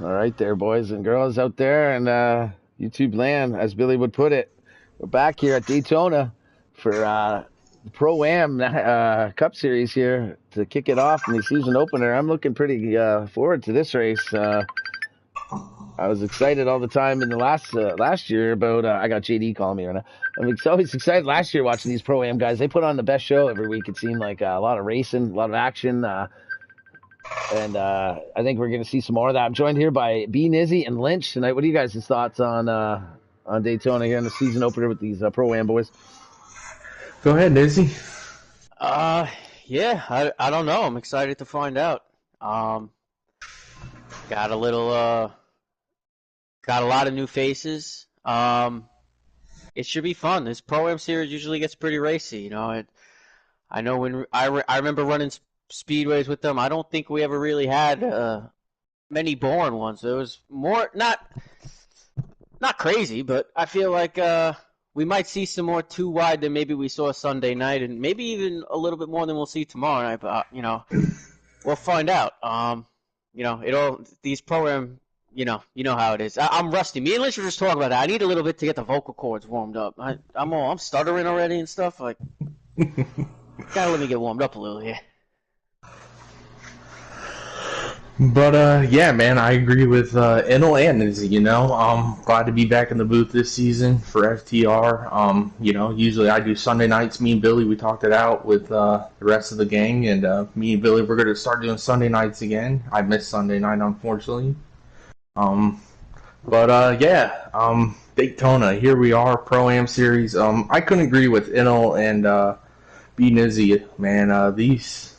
All right there, boys and girls out there and YouTube land, as Billy would put it. We're back here at Daytona for the Pro-Am Cup Series here to kick it off in the season opener. I'm looking pretty forward to this race. I was excited all the time in the last year about I got JD calling me right now. Always excited last year watching these Pro-Am guys. They put on the best show every week. It seemed like a lot of racing, a lot of action. And I think we're going to see some more of that. I'm joined here by B, Nizzy, and Lynch tonight. What are you guys' thoughts on Daytona here in the season opener with these Pro-Am boys? Go ahead, Izzy. Uh, yeah, I don't know. I'm excited to find out. Got a little, got a lot of new faces. It should be fun. This Pro-Am series usually gets pretty racy, you know. I know when I remember running speedways with them. I don't think we ever really had many boring ones. There was more, not crazy, but I feel like we might see some more too wide than maybe we saw Sunday night, and maybe even a little bit more than we'll see tomorrow night. But we'll find out. These Pro-Am, you know how it is. I'm rusty. Me and Lynch were just talking about that. I need a little bit to get the vocal cords warmed up. I'm stuttering already and stuff. Like, gotta let me get warmed up a little here. But yeah, man, I agree with Enel and Izzy. I'm glad to be back in the booth this season for FTR. Usually I do Sunday nights. Me and Billy, we talked it out with the rest of the gang, and me and Billy, we're gonna start doing Sunday nights again. I missed Sunday night, unfortunately. Daytona, here we are, Pro-Am Series. I couldn't agree with Enel and B Nizzy, man. These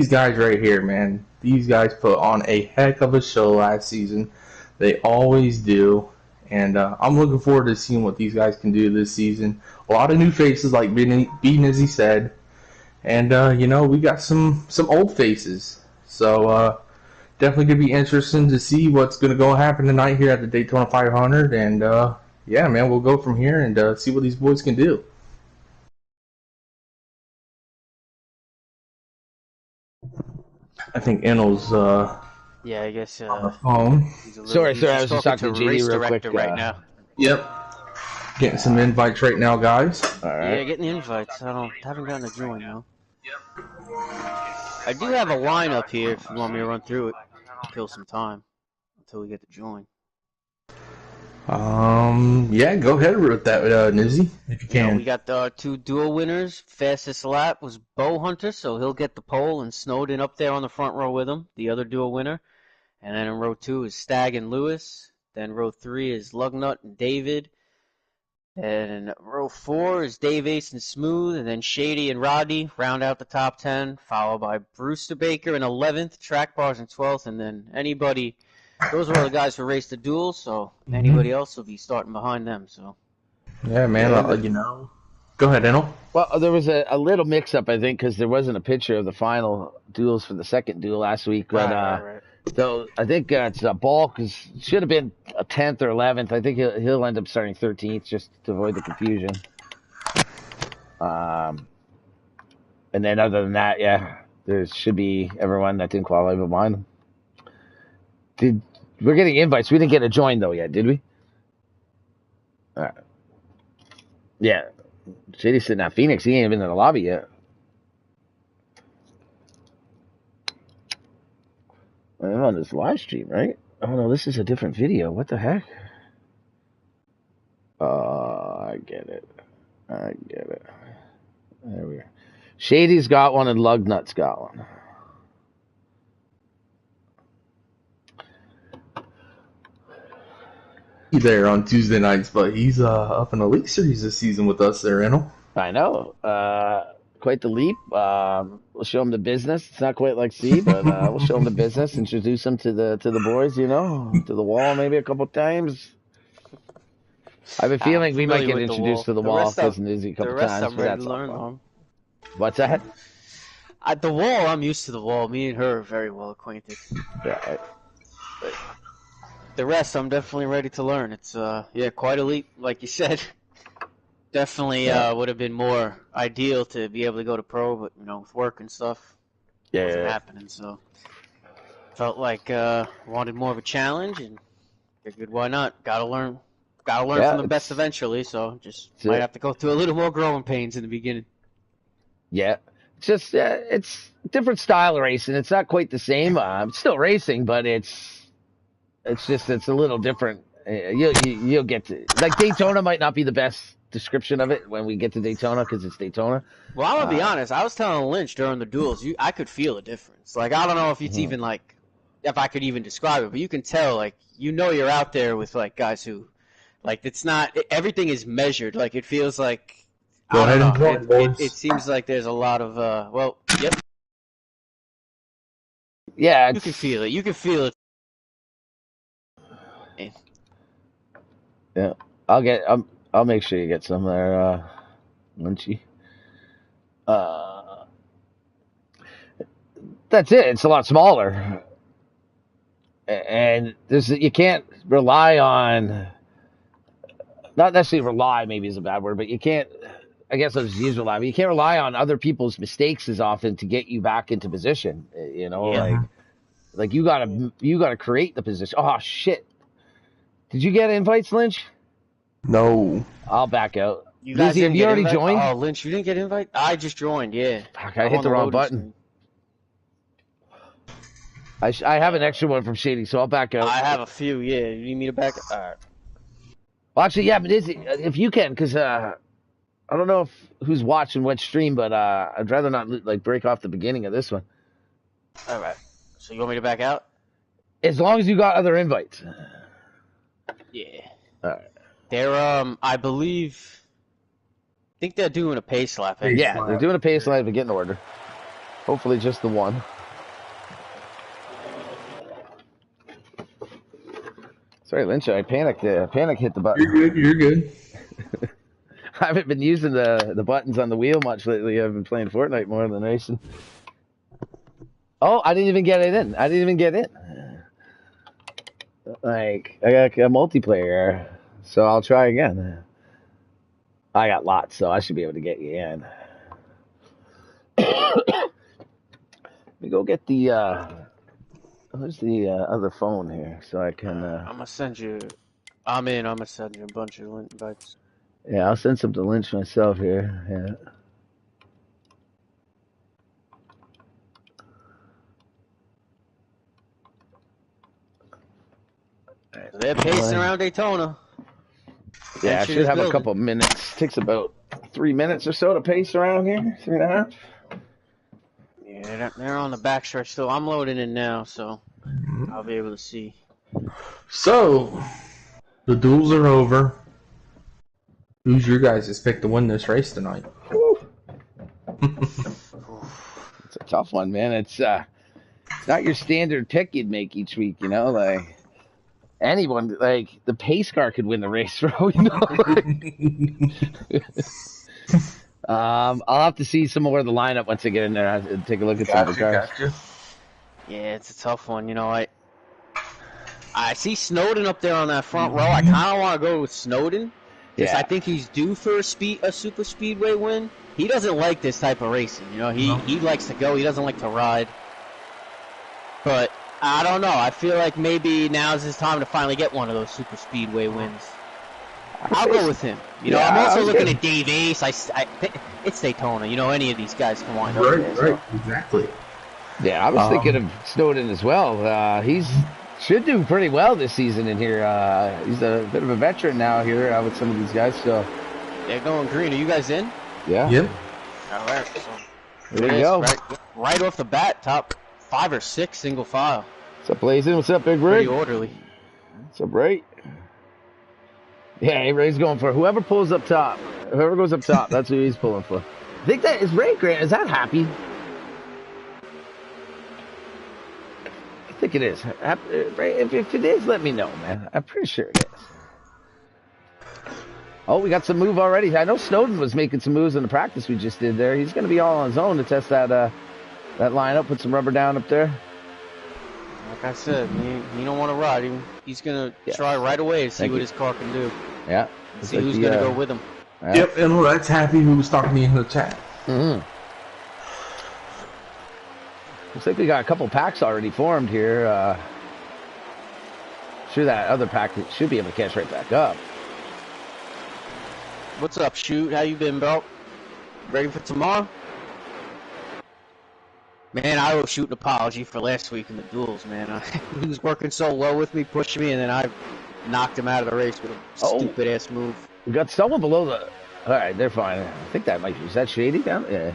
guys right here, man. These guys put on a heck of a show last season. They always do. And I'm looking forward to seeing what these guys can do this season. A lot of new faces, like B Nizzy said. And, we got some old faces. So, definitely going to be interesting to see what's going to go happen tonight here at the Daytona 500. And, yeah, man, we'll go from here and see what these boys can do. I think Enel's Yeah, I guess. on the phone. Sorry, I was just talking to JD real quick. Right now. Yep. Getting some invites right now, guys. All right. Yeah, getting the invites. Haven't gotten a join though. I do have a lineup here if you want me to run through it. Kill some time until we get to join. Yeah, go ahead with that, Nizzy, if you can. We got the two dual winners. Fastest lap was Bow Hunter, so he'll get the pole, and Snowden up there on the front row with him, the other dual winner. And then in row 2 is Stag and Lewis. Then row 3 is Lugnut and David. And row 4 is Dave Ace and Smooth, and then Shady and Roddy round out the top 10, followed by Brewster Baker in 11th, Track Bars in 12th, and then anybody. Those were the guys who raced the duel, so anybody else will be starting behind them. So. Yeah, man. Go ahead, Enel. Well, there was a little mix-up, I think, because there wasn't a picture of the final duels for the second duel last week. But right. So I think it's a ball because it should have been a 10th or 11th. I think he'll end up starting 13th just to avoid the confusion. And then other than that, yeah, there should be everyone that didn't qualify but mine. We're getting invites? We didn't get a join though yet, did we? All right. Yeah, Shady's sitting at Phoenix. He ain't even in the lobby yet. I'm on this live stream, right? Oh no, this is a different video. What the heck? I get it. There we are. Shady's got one and Lugnut's got one. There on Tuesday nights, but he's up in the League Series this season with us there, Enel. I know. Quite the leap. We'll show him the business. It's not quite like C, but we'll show him the business. Introduce him to the boys, to the wall maybe a couple times. I have a feeling we might get introduced to the wall because Nizzy a couple times. I'm ready to learn on. What's that? At the wall, I'm used to the wall. Me and her are very well acquainted. Yeah. But the rest, I'm definitely ready to learn. It's quite a leap, like you said. Definitely would have been more ideal to be able to go to pro, but with work and stuff, wasn't happening. So Felt like wanted more of a challenge, and figured why not? Gotta learn Yeah, from the best eventually. So just it's might it. have to go through a little more growing pains in the beginning. Yeah. It's just it's a different style of racing. It's not quite the same. It's still racing, but it's a little different. You'll get to like Daytona might not be the best description of it when we get to Daytona because it's Daytona. Well, I'm gonna be honest. I was telling Lynch during the duels, I could feel a difference. Like I don't know if it's even like if I could even describe it, but you can tell. Like you're out there with like guys who, like it's not everything is measured. Like it feels like Go I ahead and don't know. join, boys. It seems like there's a lot of well, yep. Yeah, You can feel it. You can feel it. yeah. I'll make sure you get some there, Lynchy. That's it. It's a lot smaller, and you can't rely on. Not necessarily rely, maybe is a bad word, but you can't. I guess I'll just use rely. But you can't rely on other people's mistakes as often to get you back into position. You know, Yeah. like you gotta create the position. Oh shit! Did you get invites, Lynch? No. I'll back out. You guys Lizzie, have didn't you get already invite? joined? Oh, Lynch, you didn't get invite? I just joined. Yeah. Fuck, I I'm hit on the wrong loading button. screen. I have an extra one from Shady, so I'll back out. I have a few. Yeah. You need me to back? All right. Well, actually, yeah, but if you can, because I don't know who's watching what stream, but I'd rather not like break off the beginning of this one. All right. So you want me to back out? As long as you got other invites. Yeah. All right. They're I think they're doing a pace lap. Yeah, they're doing a pace line to get in order. Hopefully, just the one. Sorry, Lynch, I panicked. Panic hit the button. You're good. You're good. I haven't been using the buttons on the wheel much lately. I've been playing Fortnite more than racing. Oh, I didn't even get it in. I didn't even get in. Like, I got a multiplayer, so I'll try again. I got lots, so I should be able to get you in. Let me go get where's the other phone here, so I can. I'm gonna send you. I'm gonna send you a bunch of invites. Yeah, I'll send some to Lynch myself here. Yeah. So they're pacing around Daytona. Yeah, I should have a couple minutes. Takes about 3 minutes or so to pace around here. 3.5. Yeah, they're on the backstretch still. I'm loading in now, so I'll be able to see. So, the duels are over. Who's your guys' pick to win this race tonight? It's a tough one, man. It's not your standard pick you'd make each week, you know, like anyone, like the pace car could win the race, bro. You know, I'll have to see some more of the lineup once I get in there. I'll take a look at some of the cars. Gotcha. Yeah, it's a tough one. You know, I see Snowden up there on that front row. I kind of want to go with Snowden because I think he's due for a super speedway win. He doesn't like this type of racing. You know, he likes to go. He doesn't like to ride. But I don't know. I feel like maybe now's his time to finally get one of those super speedway wins. I'll go with him. You know, I'm also looking at Dave Ace. It's Daytona. You know, any of these guys can wind up there. Right, exactly. Yeah, I was thinking of Snowden as well. He's should do pretty well this season in here. He's a bit of a veteran now here with some of these guys. So they're going green. Are you guys in? Yeah. Yep. All right. So there you go. Right off the bat, top 5 or 6 single file. What's up, Blazing? What's up, Big Rig? Pretty orderly. What's up, Ray? Yeah, Ray's going for whoever pulls up top. Whoever goes up top, that's who he's pulling for. I think that is Ray Grant. Is that Happy? I think it is. Ray, if it is, let me know, man. I'm pretty sure it is. Oh, we got some move already. I know Snowden was making some moves in the practice we just did there. He's going to be all on his own to test that lineup, put some rubber down up there. Like I said, he don't want to ride. He's going to try right away to see what his car can do. Yeah. See who's going to go with him. Yeah. Yep, and that's Happy who was talking to me in the chat. Mm-hmm. Looks like we got a couple packs already formed here. Sure, that other pack should be able to catch right back up. What's up, Shoot? How you been, bro? Ready for tomorrow? Man, I owe Shoot an apology for last week in the duels, man. He was working so low with me, pushing me, and then I knocked him out of the race with a stupid-ass move. We got someone below the... All right, they're fine. I think that might be... Is that Shady down? Yeah.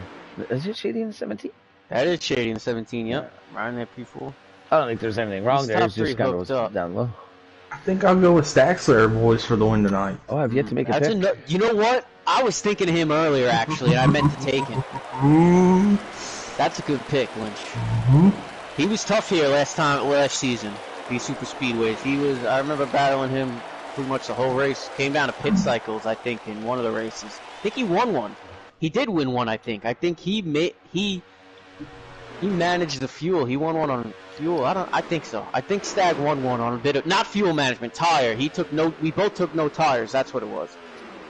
Is it Shady in the 17? That is Shady in the 17, yep. Right in that P4. I don't think there's anything wrong there. It's just kind of down low. I think I'll go with Staxler boys for the win tonight. Oh, I've yet to make a pick. You know what? I was thinking of him earlier, actually, and I meant to take him. That's a good pick, Lynch. He was tough here last season. These super speedways. I remember battling him pretty much the whole race. Came down to pit cycles, I think, in one of the races. I think he won one. He did win one, I think. I think he managed the fuel. He won one on fuel. I think so. I think Stag won one on a bit of not fuel management, tire. We both took no tires. That's what it was.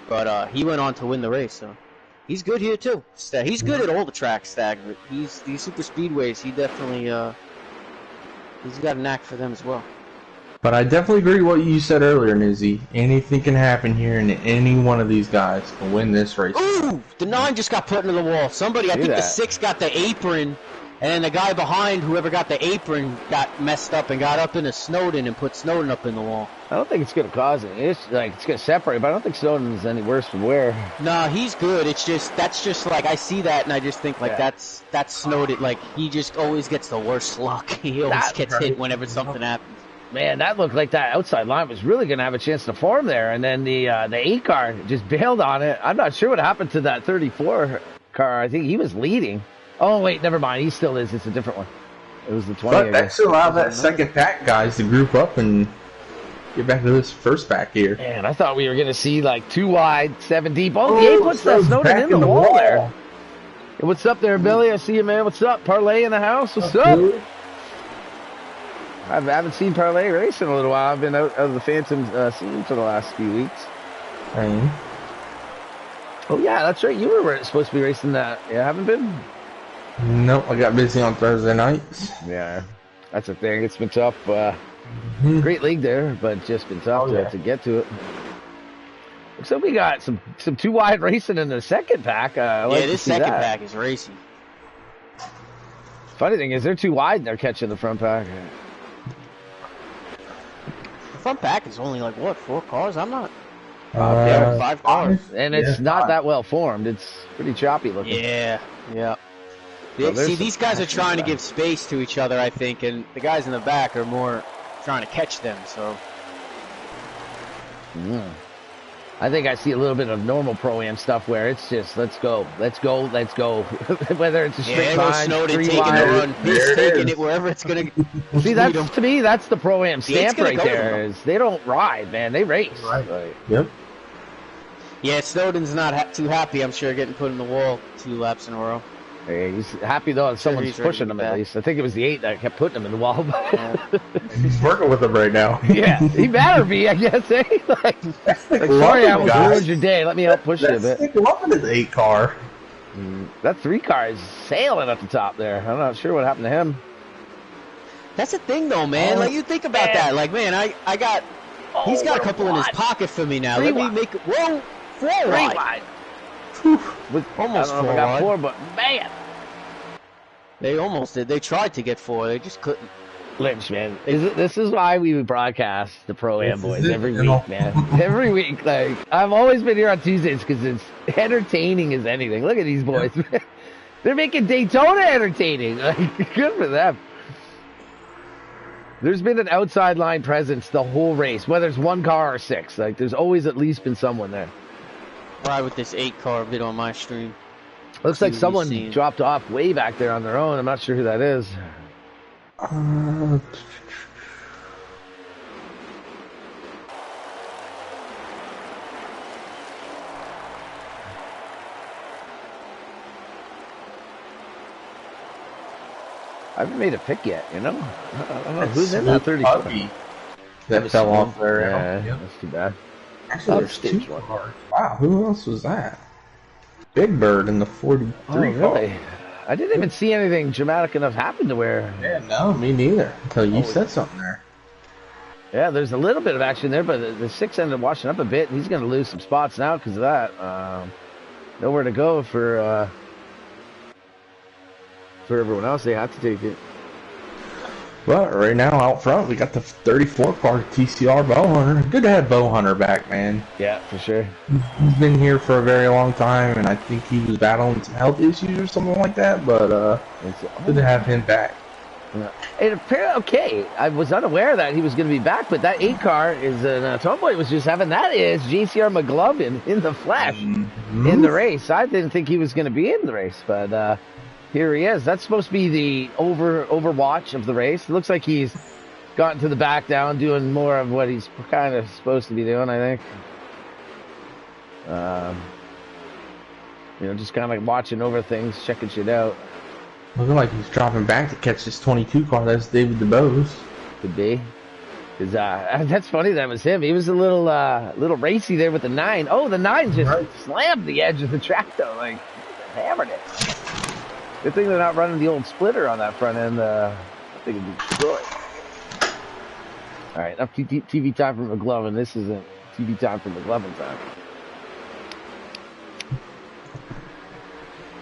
But he went on to win the race. So he's good here too. He's good at all the tracks, Stag. But these super speedways, he definitely he's got a knack for them as well. But I definitely agree with what you said earlier, Nizzy. Anything can happen here, and any one of these guys can win this race. Ooh! The 9 just got put into the wall. Somebody, I think the 6 got the apron, and then the guy behind, whoever got the apron, got messed up and got up into Snowden and put Snowden up in the wall. I don't think it's going to cause it. It's going to separate, but I don't think Snowden's any worse for wear. Nah, he's good. That's just like, I see that and I just think like that's Snowden. Like, he just always gets the worst luck. He always gets hit whenever something happens. Man, that looked like that outside line was really going to have a chance to form there, and then the 8 car just bailed on it. I'm not sure what happened to that 34 car. I think he was leading. Oh, wait, never mind. He still is. It's a different one. It was the 20. But that should allow that second pack guys to group up and get back to this first pack here. Man, I thought we were going to see like 2 wide, 7 deep. Oh, the 8 puts that Snowden in the wall there. Hey, what's up there, Billy? I see you, man. What's up? Parlay in the house? What's up? I haven't seen Parlay race in a little while. I've been out of the Phantom scene for the last few weeks. Oh, yeah, that's right. You were supposed to be racing that. Yeah, haven't been? Nope, I got busy on Thursday nights. Yeah, that's the thing. It's been tough. Great league there, but just been tough to get to it. So we got some 2 wide racing in the second pack. This second pack is racing. Funny thing is, they're 2 wide and they're catching the front pack. The front pack is only like, what, 4 cars? I'm not... 5 cars. And it's not that well formed. It's pretty choppy looking. Yeah. See, these guys are trying to give space to each other, I think, and the guys in the back are more trying to catch them, so... I think I see a little bit of normal Pro-Am stuff where it's just, let's go. Whether it's a straight line, Snowden taking the run, he's taking it wherever it's going to... See, to me, that's the Pro-Am stamp right there. Is they don't ride, man. They race. Right. Yep. Yeah, Snowden's not too happy, I'm sure, getting put in the wall 2 laps in a row. Hey, he's happy, though, someone's pushing him at least. I think it was the 8 that kept putting him in the wall. He's working with him right now. Yeah, he better be, I guess, eh? Sorry, I ruined your day. Let me help push you a bit. Stick him up in his 8 car. That 3 car is sailing at the top there. I'm not sure what happened to him. That's the thing, though, man. Like, you think about that. Like, man, I got... he's got a couple in his pocket for me now. Let me make it... Whoa! 4 wide. Almost 4 I got 4, but man, they almost did. They tried to get 4, they just couldn't. Lynch, man, this is why we broadcast the Pro-Am boys every week, man. Every week, like I've always been here on Tuesdays because it's entertaining as anything. Look at these boys, man. They're making Daytona entertaining. Like, good for them. There's been an outside line presence the whole race, whether it's 1 car or 6. Like, there's always at least been someone there. Ride with this 8 car a bit on my stream. Looks like someone dropped off way back there on their own. I'm not sure who that is. I haven't made a pick yet, you know? I don't know who's in that 34. That fell off there. Yeah, that's too bad. Actually, there's 2 cars. Wow, who else was that? Big Bird in the 43 really? car. I didn't even see anything dramatic enough happen to where. Yeah, no, me neither. Until you said something there. Yeah, there's a little bit of action there, but the 6 ended up washing up a bit. And he's going to lose some spots now because of that. Nowhere to go for everyone else. They had to take it. But right now out front, we got the 34 car TCR Bowhunter. Good to have Bowhunter back, man. Yeah, for sure. He's been here for a very long time, and I think he was battling some health issues or something like that. But good to have him back. Yeah. And apparently, okay, I was unaware that he was going to be back, but that 8 car is Tomboy was just having. That is GCR McGlovin in the flesh in the race. I didn't think he was going to be in the race, but here he is. That's supposed to be the overwatch of the race. It looks like he's gotten to the back down, doing more of what he's kind of supposed to be doing, I think. Just kind of watching over things, checking shit out. Looking like he's dropping back to catch this 22 car. That's David DeBose. Could be. Cause, that's funny that was him. He was a little racy there with the 9. Oh, the 9 just slammed the edge of the track, though. Like, hammered it. Good thing they're not running the old splitter on that front end. I think it'd be destroyed. All right, enough TV time for McGlovin. This isn't TV time for McGlovin time.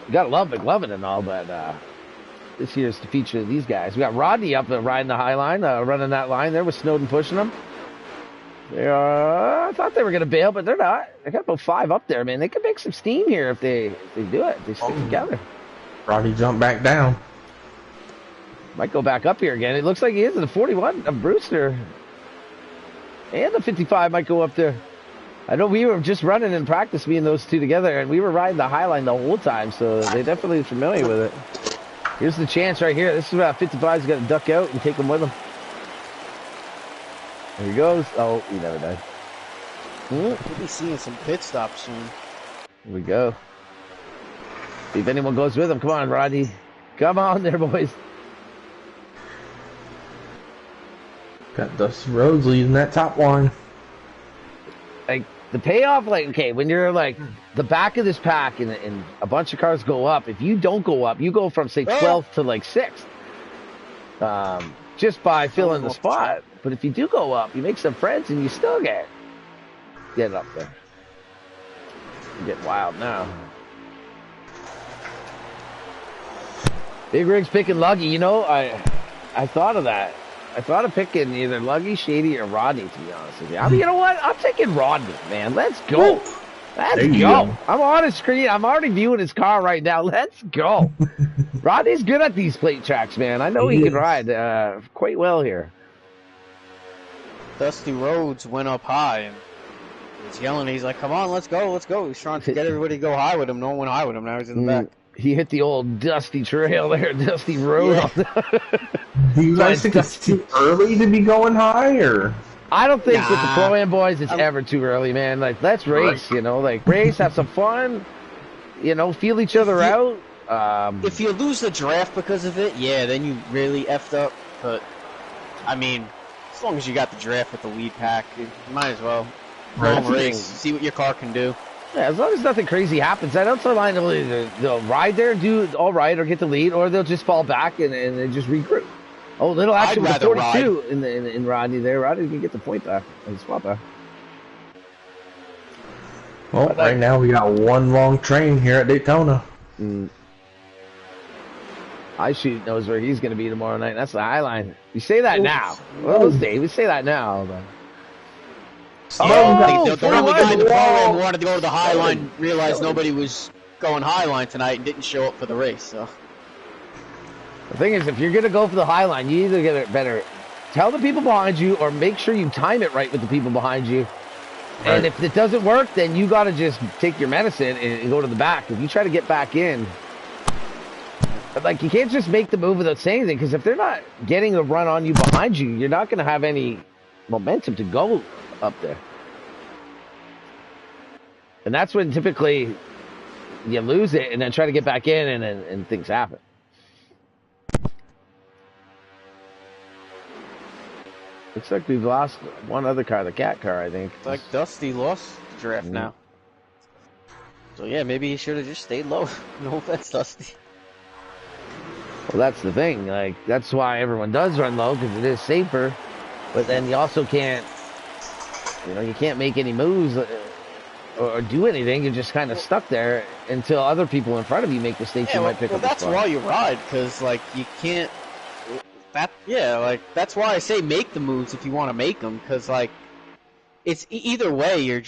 You gotta love McGlovin and all, but this year's the feature of these guys. We got Rodney up riding the high line, running that line there with Snowden pushing them. They are. I thought they were gonna bail, but they're not. They got about 5 up there, man. They could make some steam here if they do it. If they stick together. Rodney jumped back down. Might go back up here again. It looks like he is in the 41 of Brewster. And the 55 might go up there. I know we were just running in practice, me and those two together, and we were riding the high line the whole time, so they're definitely familiar with it. Here's the chance right here. This is about 55's got to duck out and take him with him. There he goes. Oh, he never died. We'll be seeing some pit stops soon. Here we go. See if anyone goes with him. Come on, Rodney. Come on there, boys. Got Dusty Rhodes leading that top line. Like, the payoff, like, okay, when you're, like, the back of this pack and a bunch of cars go up, if you don't go up, you go from, say, 12th to, like, 6th. Just by filling the spot. But if you do go up, you make some friends and you still get up there. You get wild now. Big Rig's picking Luggy. You know, I thought of that. I thought of picking either Luggy, Shady, or Rodney, to be honest with you. I mean, you know what? I'm taking Rodney, man. Let's go. Let's go. I'm on his screen. I'm already viewing his car right now. Let's go. Rodney's good at these plate tracks, man. I know he can ride quite well here. Dusty Rhodes went up high and he's yelling. He's like, come on, let's go, let's go. He's trying to get everybody to go high with him. No one went high with him. Now he's in the back. He hit the old Dusty Trail there, Dusty Road. Yeah. Do you guys think it's too early to be going high, or? I don't think with the Pro-Am boys it's ever too early, man. Like, let's race, you know, like race, have some fun, you know, feel each other out. If you lose the draft because of it, yeah, then you really effed up. But, I mean, as long as you got the draft with the lead pack, you might as well race, see what your car can do. Yeah, as long as nothing crazy happens, I don't mind they'll ride there, do all right, or get the lead, or they'll just fall back and they just regroup. Oh, little action with the 42 in Rodney there. Rodney can get the point back and swap back. Well, right now we got one long train here at Daytona. iShoot knows where he's going to be tomorrow night. That's the high line. You say that now. Well, we say that now. But... the only guy in the program who wanted to go to the high line realized nobody was going high line tonight and didn't show up for the race. So the thing is, if you're going to go for the high line, you either get it better. Tell the people behind you, or make sure you time it right with the people behind you. Right. And if it doesn't work, then you got to just take your medicine and go to the back. If you try to get back in, like, you can't just make the move without saying anything, because if they're not getting a run on you behind you, you're not going to have any momentum to go up there. And that's when typically you lose it and then try to get back in and things happen. Looks like we've lost one other car, the cat car, I think. It's like Dusty lost the draft now. So yeah, maybe he should have just stayed low. No offense, Dusty. Well, that's the thing. Like, that's why everyone does run low, because it is safer. But then you also can't, you can't make any moves or do anything. You're just kind of stuck there until other people in front of you make mistakes. Yeah, You might pick up a that's spot. why you ride, because like you can't. Like that's why I say make the moves if you want to make them, because like it's either way you're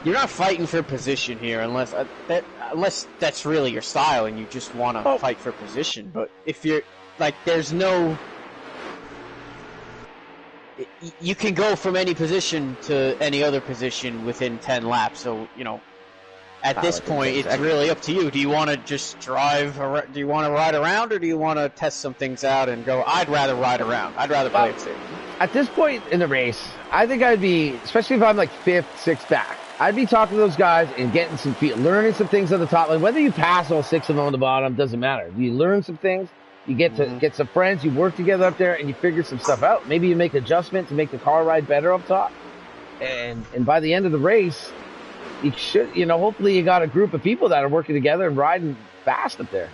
not fighting for position here unless that's really your style and you just want to fight for position. But if you're like, there's no. You can go from any position to any other position within 10 laps. So, at this point, it's really up to you. Do you want to just drive? Do you want to ride around, or do you want to test some things out and go, I'd rather ride around. I'd rather play it safe. At this point in the race, I think I'd be, especially if I'm like 5th, 6th back, I'd be talking to those guys and getting some feel, learning some things on the top. Like, whether you pass all 6 of them on the bottom, doesn't matter. You learn some things. You get to get some friends, you work together up there, and you figure some stuff out. Maybe you make adjustments to make the car ride better up top. And by the end of the race, you should, hopefully you got a group of people that are working together and riding fast up there.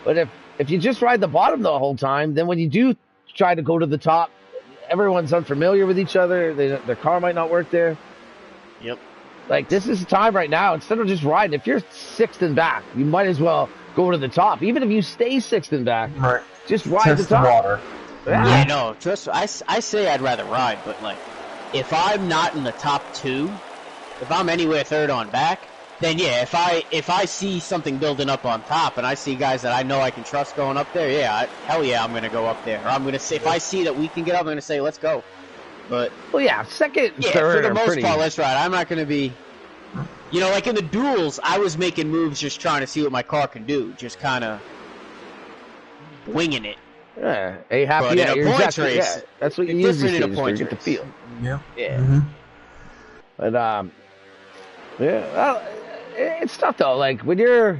But if you just ride the bottom the whole time, then when you do try to go to the top, everyone's unfamiliar with each other. Their car might not work there. Yep. Like, this is the time right now. Instead of just riding, if you're 6th and back, you might as well go to the top. Even if you stay 6th and back, right. Just ride Test the top. The water. Yeah, no, trust me. I say I'd rather ride, but like, if I'm not in the top 2, if I'm anywhere 3rd on back, then yeah, if I see something building up on top and I see guys that I know I can trust going up there, yeah, hell yeah, I'm gonna go up there. Or I'm gonna say, if I see that we can get up, I'm gonna say, let's go. But well, yeah, 2nd, 3rd, for the most part, let's ride. I'm not gonna be, like in the duels, I was making moves just trying to see what my car can do, just kind of winging it. Yeah, happy. But in a points race, yeah, that's what you use different in a to points get the feel. Yeah. Yeah. Mm-hmm. But well, it's tough though. Like when you're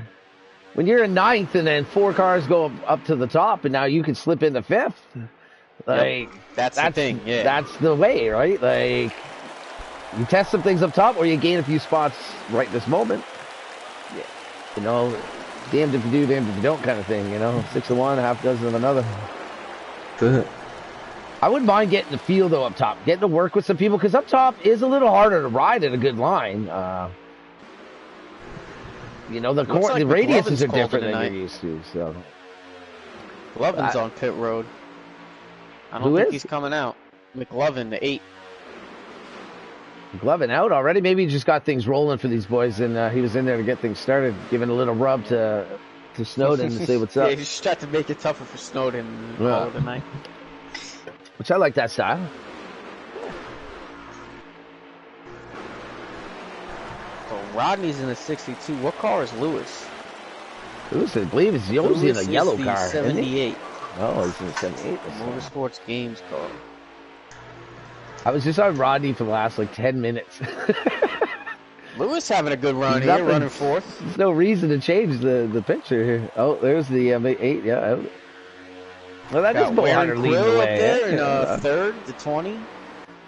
in 9th and then 4 cars go up to the top, and now you can slip into 5th. Like that's the thing. Yeah, that's the way, right? Like you test some things up top, or you gain a few spots right this moment. Yeah, damned if you do, damned if you don't, kind of thing. 6 of one, half dozen of another. Good. I wouldn't mind getting the feel though up top, getting to work with some people, because up top is a little harder to ride at a good line. The radiuses are different than you're used to. So, Lovin's on pit road. I don't think he's coming out. McLovin, the 8. McLovin out already? Maybe he just got things rolling for these boys, and he was in there to get things started, giving a little rub to Snowden to say what's up. Yeah, he just tried to make it tougher for Snowden and call it a night. Which I like that style. So Rodney's in the 62. What car is Lewis? Lewis, I believe, is always in a yellow car. 78. Oh, he's in the 78. Motorsports Games car. I was just on Rodney for the last 10 minutes. Lewis having a good run here, running 4th. There's no reason to change the picture here. Oh, there's the 8. Yeah. Well, that is Bowhunter leading the way. There in 3rd, the 20.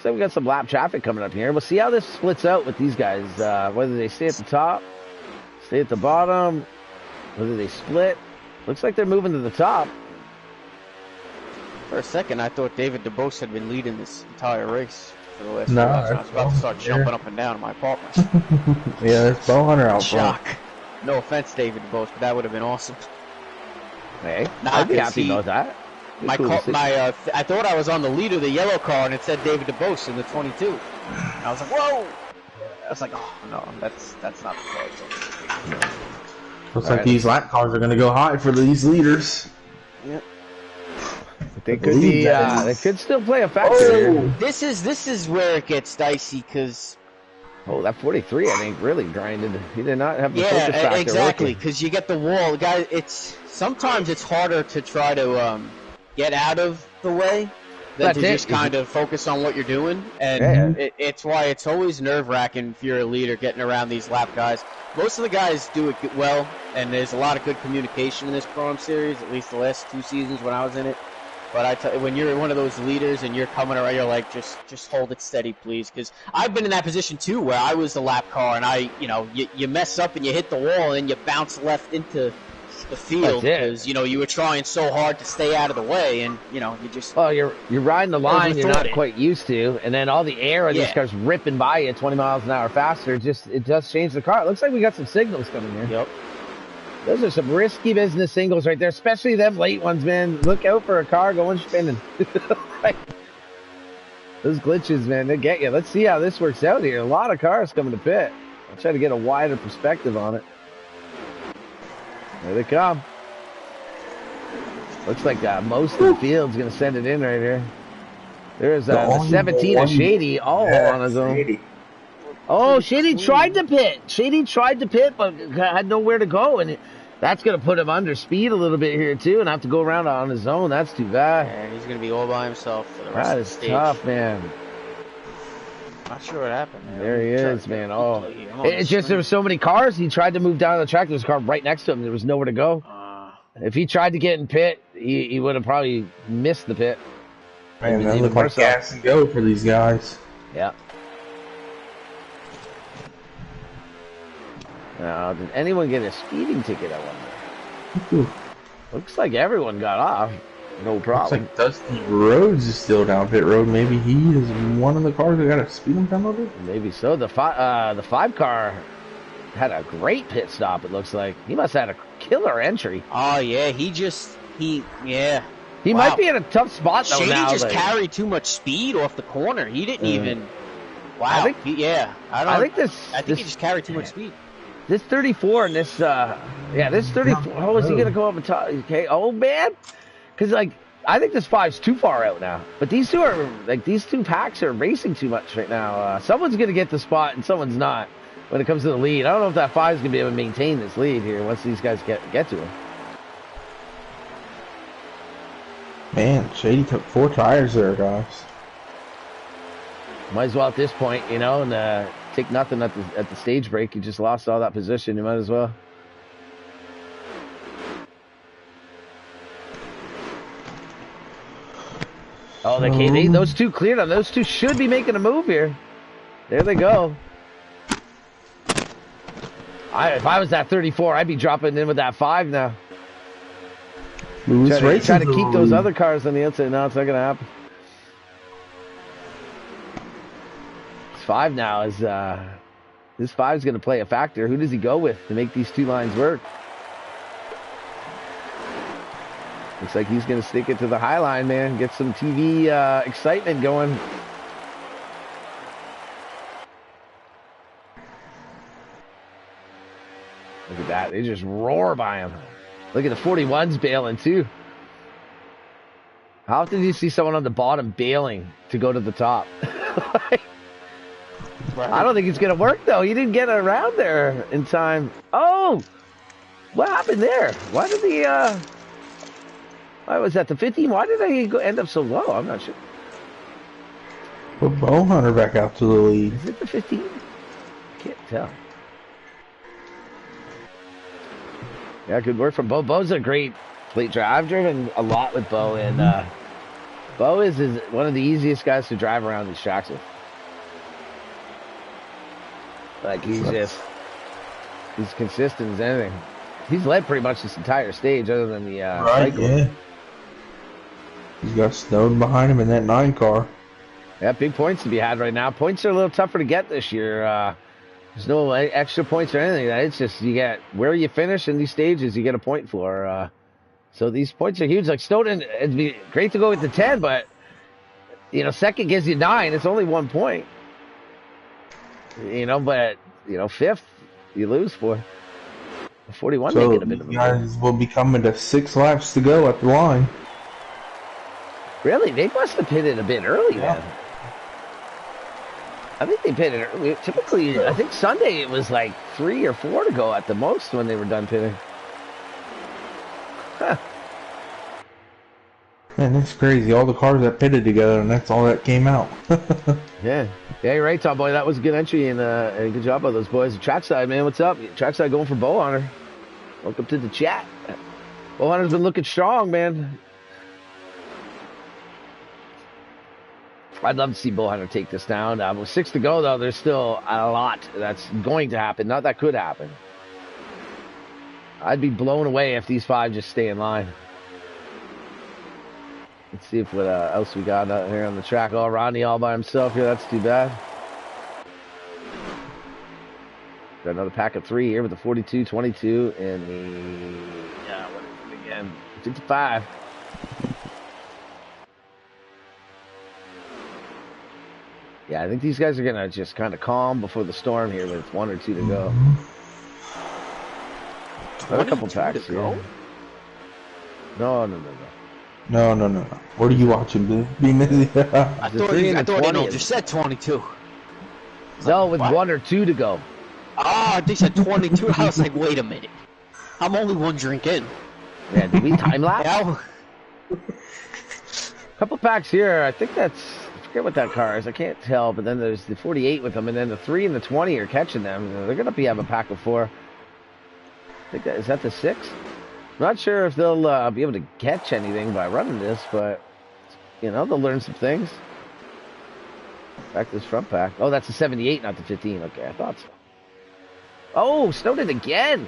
So we got some lap traffic coming up here. We'll see how this splits out with these guys. Whether they stay at the top, stay at the bottom, whether they split. Looks like they're moving to the top. For a second, I thought David DeBose had been leading this entire race for the last few laps. I was about to start jumping up and down in my apartment. Yeah, there's Bowhunter out front. Shock. No offense, David DeBose, but that would have been awesome. Hey, I'd be happy about that. I thought I was on the lead of the yellow car, and it said David DeBose in the 22. And I was like, whoa! I was like, oh, no, that's not the car. Looks like these lap cars are going to go high for these leaders. Yep. They could be. They could still play a factor. Oh, this is where it gets dicey, because. Oh, that 43, I think, really grinded. He did not have the focus factor. Yeah, exactly, because you get the wall. Guys, sometimes it's harder to try to get out of the way than to just kind of focus on what you're doing. And it's why it's always nerve-wracking if you're a leader getting around these lap guys. Most of the guys do it well, and there's a lot of good communication in this Pro-Am series, at least the last 2 seasons when I was in it. But when you're one of those leaders and you're coming around, you're like, just hold it steady, please. Because I've been in that position, too, where I was the lap car, and you mess up and you hit the wall, and you bounce left into the field because you were trying so hard to stay out of the way, and you just you're riding the line you're not it. quite used to, and then all the air of these cars ripping by you 20 miles an hour faster. It does change the car. It looks like we got some signals coming here. Yep. Those are some risky business singles right there, especially them late ones, man. Look out for a car going spinning. Those glitches, man, they get you. Let's see how this works out here. A lot of cars coming to pit. I'll try to get a wider perspective on it. There they come. Looks like most of the field's going to send it in right here. There's the 17 of Shady all on his own. Shady. Oh, Shady tried to pit. Shady tried to pit, but had nowhere to go. And that's going to put him under speed a little bit here, too, and have to go around on his own. That's too bad. Yeah, he's going to be all by himself for the rest of the stage. That is tough, man. Not sure what happened. There he is, man. Oh, it's just there were so many cars. He tried to move down the track. There was a car right next to him. There was nowhere to go. If he tried to get in pit, he would have probably missed the pit. Man, that looked like gas and go for these guys. Yeah. Now, did anyone get a speeding ticket, I wonder? Looks like everyone got off. No problem. Looks like Dusty Rhodes is still down pit road. Maybe he is one of the cars that got a speeding penalty? Maybe so. The five car had a great pit stop, it looks like. He must have had a killer entry. Oh, yeah. He might be in a tough spot, though, Shady now. Just carried too much speed off the corner. He didn't even... Wow. I think he just carried too much speed. This 34 and this 34. How is he going to go up and top? Okay, oh, man. Because, I think this 5's too far out now. But these two packs are racing too much right now. Someone's going to get the spot and someone's not when it comes to the lead. I don't know if that 5's going to be able to maintain this lead here once these guys get to him. Man, Shady took 4 tires there, guys. Might as well at this point, and take nothing at the stage break. You just lost all that position. You might as well. Oh, those two cleared on. Those two should be making a move here. There they go. If I was that 34, I'd be dropping in with that 5 now. Try to keep those other cars on the outside. No, it's not going to happen. This 5 now is... this 5's going to play a factor. Who does he go with to make these two lines work? Looks like he's going to stick it to the high line, man. Get some TV excitement going. Look at that. They just roar by him. Look at the 41s bailing, too. How often do you see someone on the bottom bailing to go to the top? I don't think it's going to work, though. He didn't get around there in time. Oh! What happened there? Why did the... Why was that the 15? Why did I end up so low? I'm not sure. Put Bowhunter back out to the lead. Is it the 15? Can't tell. Yeah, good work from Bo. Bo's a great fleet driver. I've driven a lot with Bo, and Bo is one of the easiest guys to drive around these tracks with. He's consistent as anything. He's led pretty much this entire stage, other than the cycle. Yeah. He's got Snowden behind him in that 9 car. Yeah, big points to be had right now. Points are a little tougher to get this year. There's no extra points or anything. It's just you get where you finish in these stages, you get a point for. So these points are huge. Like Snowden, it'd be great to go with the 10, but second gives you 9. It's only 1 point. But fifth you lose for. 41. So you guys will be coming to 6 laps to go at the line. Really? They must have pitted a bit early then. I think they pitted early. Typically, I think Sunday it was like 3 or 4 to go at the most when they were done pitting. Huh. Man, that's crazy. All the cars that pitted together, and that's all that came out. Yeah, you're right, Tom Boy. That was a good entry, and a good job by those boys. Trackside, man, what's up? Trackside going for Bowhunter. Welcome to the chat. Bowhunter's been looking strong, man. I'd love to see Bowhunter take this down. With 6 to go, though, there's still a lot that's going to happen. Not that could happen. I'd be blown away if these 5 just stay in line. Let's see if what else we got out here on the track. Oh, Ronnie all by himself here. That's too bad. Got another pack of 3 here with the 42, 22, and the what is it again? 55. Yeah, I think these guys are gonna just kind of calm before the storm here with 1 or 2 to go. Another couple packs here. No. What are you watching, dude? I thought Eno just said 22. No, with 1 or 2 to go. Oh, they said 22. I was like, wait a minute. I'm only 1 drink in. Yeah, did we time lapse? Yeah. Couple packs here. I think that's... I forget what that car is. I can't tell. But then there's the 48 with them. And then the 3 and the 20 are catching them. They're going to have a pack of 4. I think is that the 6? I'm not sure if they'll be able to catch anything by running this. But, you know, they'll learn some things. Back to this front pack. Oh, that's the 78, not the 15. Okay, I thought so. Oh, Snowden again.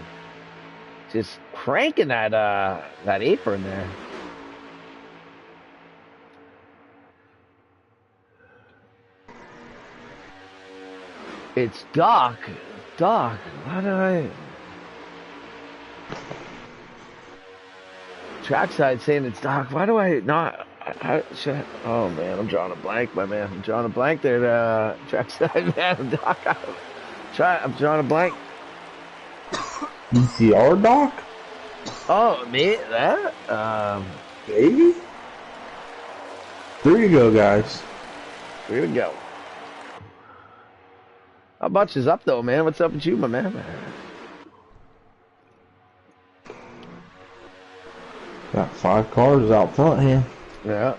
Just cranking that apron there. It's Doc. Doc, why did I... Trackside saying it's Doc. Why do I not... Oh, man, I'm drawing a blank, my man. I'm drawing a blank there, Trackside, man. Doc, I'm drawing a blank. ECR Doc? Oh, me? That? Baby? 3 to go, guys. 3 to go. How much is up, though, man? What's up with you, my man? Got 5 cars out front here. Yeah.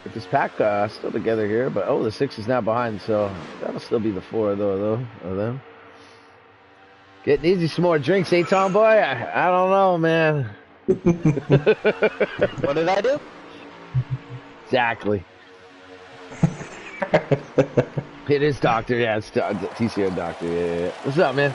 Get this pack still together here, but the 6 is now behind, so that'll still be the 4 of them. Getting easy some more drinks, eh, Tom boy? I don't know, man. What did I do? Exactly. It is Doctor, yeah, it's TCO Doctor, yeah. What's up, man?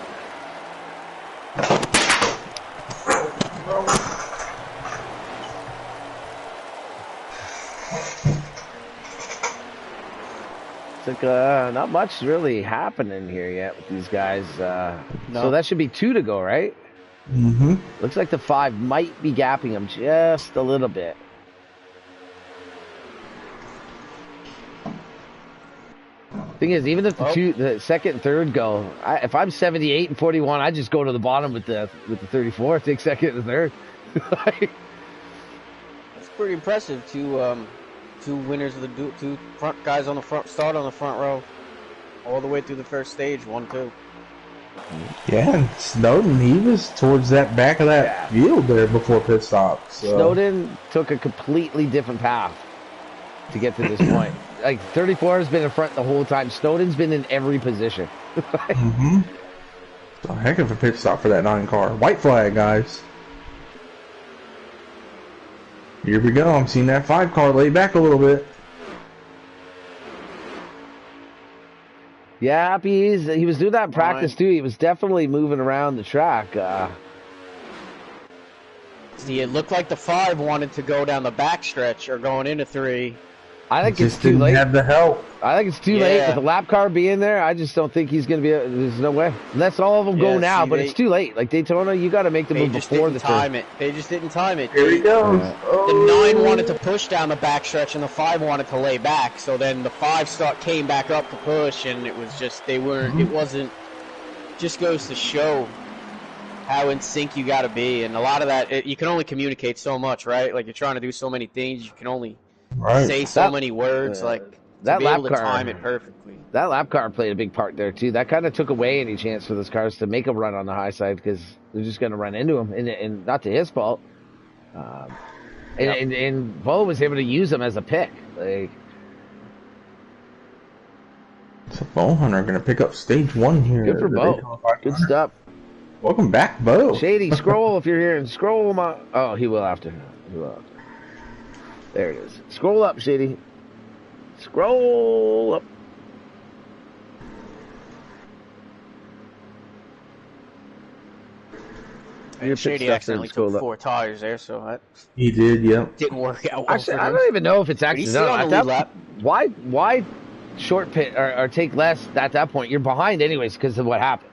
It's like, not much really happening here yet with these guys. No. So that should be 2 to go, right? Mm-hmm. Looks like the 5 might be gapping them just a little bit. Thing is, even if the second and third go, if I'm 78 and 41, I just go to the bottom with the 34, take second and third. That's pretty impressive. Two winners of the 2 front guys on the front start on the front row, all the way through the first stage, 1-2. Yeah, and Snowden, he was towards that back of that field there before pit stop. So. Snowden took a completely different path to get to this point. Like 34 has been in front the whole time. Snowden's been in every position. Mm-hmm. A heck of a pit stop for that 9 car. White flag, guys. Here we go. I'm seeing that 5 car lay back a little bit. Yeah, he was doing that in practice too. He was definitely moving around the track. See, it looked like the 5 wanted to go down the backstretch or going into 3. I think it's too late. Have the help. I think it's too late with the lap car being there. I just don't think he's going to be. There's no way. Unless all of them go now, but it's too late. Like Daytona, you got to make the move before the turn. They just didn't time it. Here he goes. The 9 wanted to push down the backstretch, and the 5 wanted to lay back. So then the 5 came back up to push, and it was just they weren't. Mm-hmm. It wasn't. Just goes to show how in sync you got to be, and a lot of that you can only communicate so much, right? Like you're trying to do so many things, you can only. Say so many words, like that to be lap able to car, time it perfectly. That lap car played a big part there too. That kind of took away any chance for those cars to make a run on the high side because they're just going to run into him, and not to his fault. And Bo was able to use them as a pick. Like, so Bo Hunter going to pick up stage 1 here. Good for Bo. Good stuff. Welcome back, Bo. Shady, scroll if you're here, and scroll my. Oh, he will after. He will after. There it is. Scroll up, Shady. Scroll up. Your pit Shady stuff accidentally didn't go took 4 tires there, so that He did, yep. didn't work out well Actually, for I him. don't even know if it's But he's still accidental. on the lead lap. Why short pit or take less at that point? You're behind anyways because of what happened.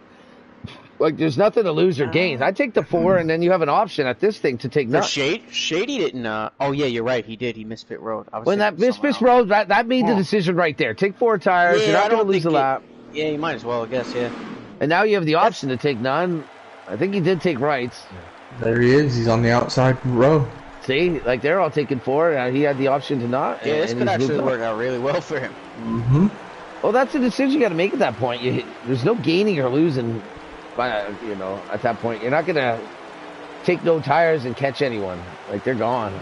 Like, there's nothing to lose or gain. I take the 4, and then you have an option at this thing to take For none. Shady didn't. Oh yeah, you're right. He did. He missed pit road. I was When that thinking missed someone pit else. road, that made the decision right there. Take 4 tires. Yeah, You're I not going to don't lose a think lap. Yeah, you might as well, I guess. Yeah. And now you have the option to take none. I think he did take rights. There he is. He's on the outside row. See, like they're all taking 4. He had the option to not. Yeah, this and could he's actually moved work on. out really well for him. Mm-hmm. Well, that's a decision you got to make at that point. There's no gaining or losing. At that point, you're not gonna take no tires and catch anyone. Like, they're gone.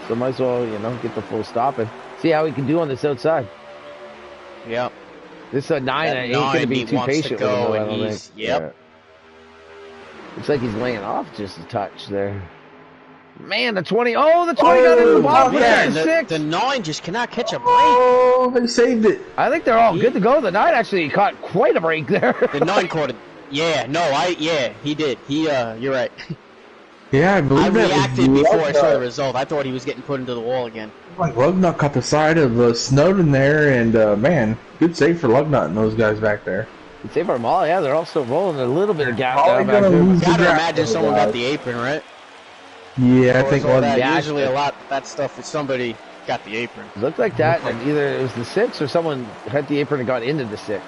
So might as well, get the full stop and see how he can do on this outside. Yeah. This 9 ain't gonna be too patient with him, I don't think. Yep. Yeah. Looks like he's laying off just a touch there. Man, the 20. Oh, the 20 got into the bottom. Yeah, The 6. the 9 just cannot catch a break. Oh, they saved it. I think they're all good to go. The 9 actually caught quite a break there. The 9 caught it. Yeah, he did. You're right. Yeah, I believe I that reacted was before I saw the Lugnut. result. I thought he was getting put into the wall again. Like, Lugnut caught the side of Snowden there, and man, good save for Lugnut and those guys back there. Save our mall, yeah, they're also rolling a little bit of gap Probably down back gonna there. lose Gotta the gap, imagine though, someone got guys. the apron, right? Yeah, I Or think was all that, Yeah, usually a lot that stuff is somebody got the apron. Looked like that, and either it was the 6 or someone had the apron and got into the 6.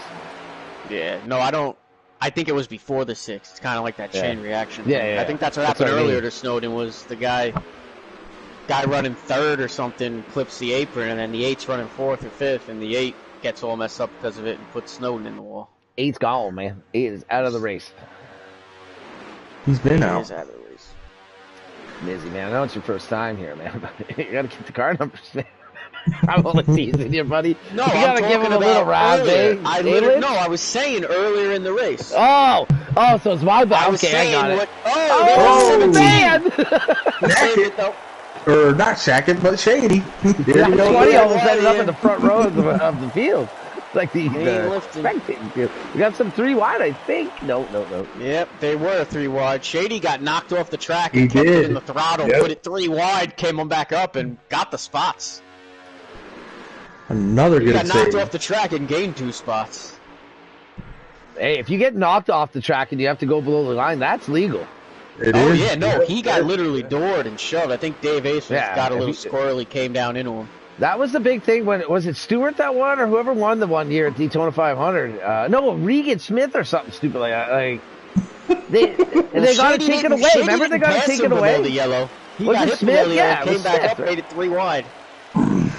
Yeah, no, I don't. I think it was before the 6. It's kind of like that chain reaction. Yeah, thing. yeah. I think that's what That's happened what I earlier mean. to Snowden was the guy running 3rd or something clips the apron, and then the 8's running 4th or 5th, and the 8 gets all messed up because of it and puts Snowden in the wall. 8's gone, man. 8 is out of the race. He's been He out. is out of the race. Busy, man. I know it's your first time here, man, but you gotta get the car numbers, man. I'm only teasing you, buddy. No, you I'm gotta give him talking a little about round, earlier. eh? I was saying earlier in the race. Oh, so it's my bad. I was Okay, I got saying it. Oh, there was 17. Man! Saved it, though. Or not Shackett, but Shady. There you That go. 20 almost Yeah, ended up yeah. in the front row of the field. Like the ain't lifting. spectating field. We got some 3 wide, I think. No. Yep, they were 3 wide. Shady got knocked off the track He and kept did. it in the throttle, Yep. put it 3 wide, came on back up, and got the spots. Another He good got knocked save. off the track and gained 2 spots. Hey, if you get knocked off the track and you have to go below the line, that's legal. It Oh is. yeah, no, he got literally doored and shoved. I think Dave Ace got a if little he- squirrely, came down into him. That was the big thing when was it Stewart that won or whoever won the one year at Daytona 500? No, Regan Smith or something stupid like that. Like they got to take it away. Remember they got to take it The away. yellow. He Was got it hit Smith? below the Yeah, yellow, it came was back Smith, up, right? made it 3 wide.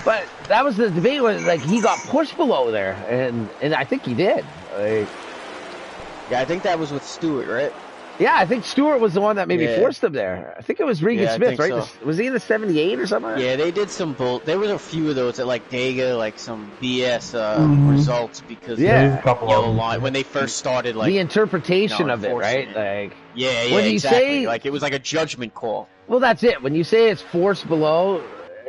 But that was the debate was like he got pushed below there, and I think he did. Like, Yeah, I think that was with Stewart, right? yeah, I think Stewart was the one that maybe Yeah. forced him there. I think it was Regan Yeah, I Smith, think right? so. Was he in the 78 or something? Yeah, they did some bull. There was a few of those at like Dega, like some BS results because Yeah. There's a couple yellow of them. line when they first started. Like the interpretation no, of it, right? enforcing it. Like, yeah, when you exactly. say- Like it was like a judgment call. well, that's it. When you say it's forced below,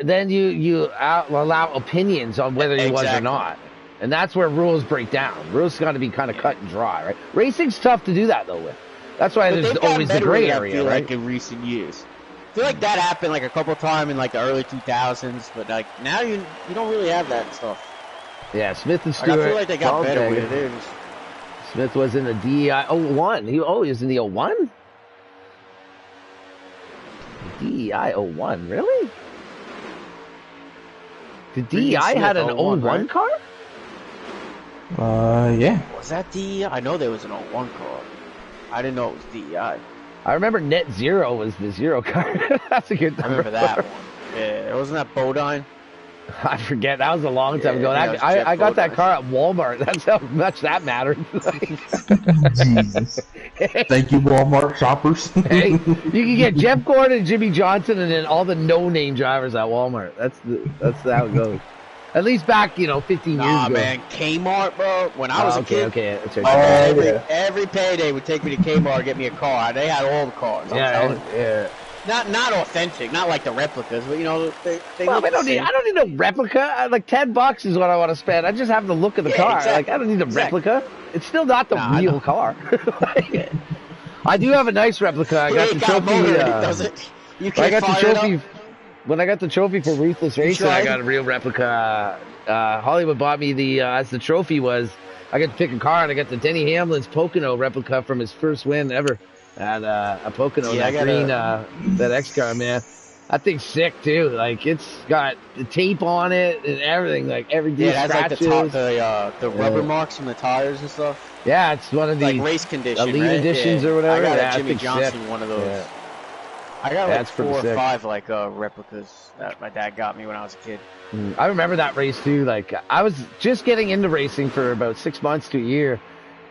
then you allow opinions on whether he was or Exactly. not, and that's where rules break down. Rules got to be kind of cut and dry, right? Racing's tough to do that though with. That's why But there's they've gotten always the better gray with that, I area, feel right? like in recent years. I feel like that happened like a couple of times in like the early 2000s, but like now you don't really have that stuff. Yeah, Smith and Like, Stewart. I feel like they got all better day. with it. Smith was in the DEI 01. He was in the 01? DEI 01, really? The DEI Smith had an 01, 01 right? car? Yeah. Was that DEI? I know there was an 01 car. I didn't know it was DEI. I remember Net Zero was the 0 car. That's a good I number. remember that one. Yeah, wasn't that Bodine? I forget. That was a long time Yeah, ago. I think that was Jeff I got that Bodine. car at Walmart. That's how much that mattered. Jesus. Thank you, Walmart shoppers. Hey, you can get Jeff Gordon, Jimmy Johnson, and then all the no-name drivers at Walmart. That's how it goes. At least back, 15 years Nah, ago. man, Kmart, bro. When I was a kid, Okay, that's my right. dad yeah. every payday would take me to Kmart and get me a car. They had all the cars. I'm telling you. yeah. Not authentic, not like the replicas, but they Well, look I don't the need. same. I don't need no replica. Like $10 is what I want to spend. I just have the look of the Yeah, car. exactly. Like I don't need a Exactly. replica. It's still not the Nah, I real know. car. I do have a nice replica. I got the trophy. Does it? You I can't got the fire it trophy. up? When I got the trophy for Ruthless Racing, I tried? got a real replica. Hollywood bought me the, as the trophy was, I got to pick a car, and I got the Denny Hamlin's Pocono replica from his first win ever at a Pocono, Yeah, I that got green, that X car, man. That thing's sick, too. Like, it's got the tape on it and everything, like, every Yeah, it has scratches. like the rubber marks from the tires and stuff. Yeah, it's one of It's the like race condition, elite right? editions Yeah. or whatever. I got Yeah, a Jimmy that thing's Johnson sick. one of those. Yeah. I got That's like pretty 4 or sick. 5 like replicas that my dad got me when I was a kid. I remember that race too. Like, I was just getting into racing for about 6 months to a year,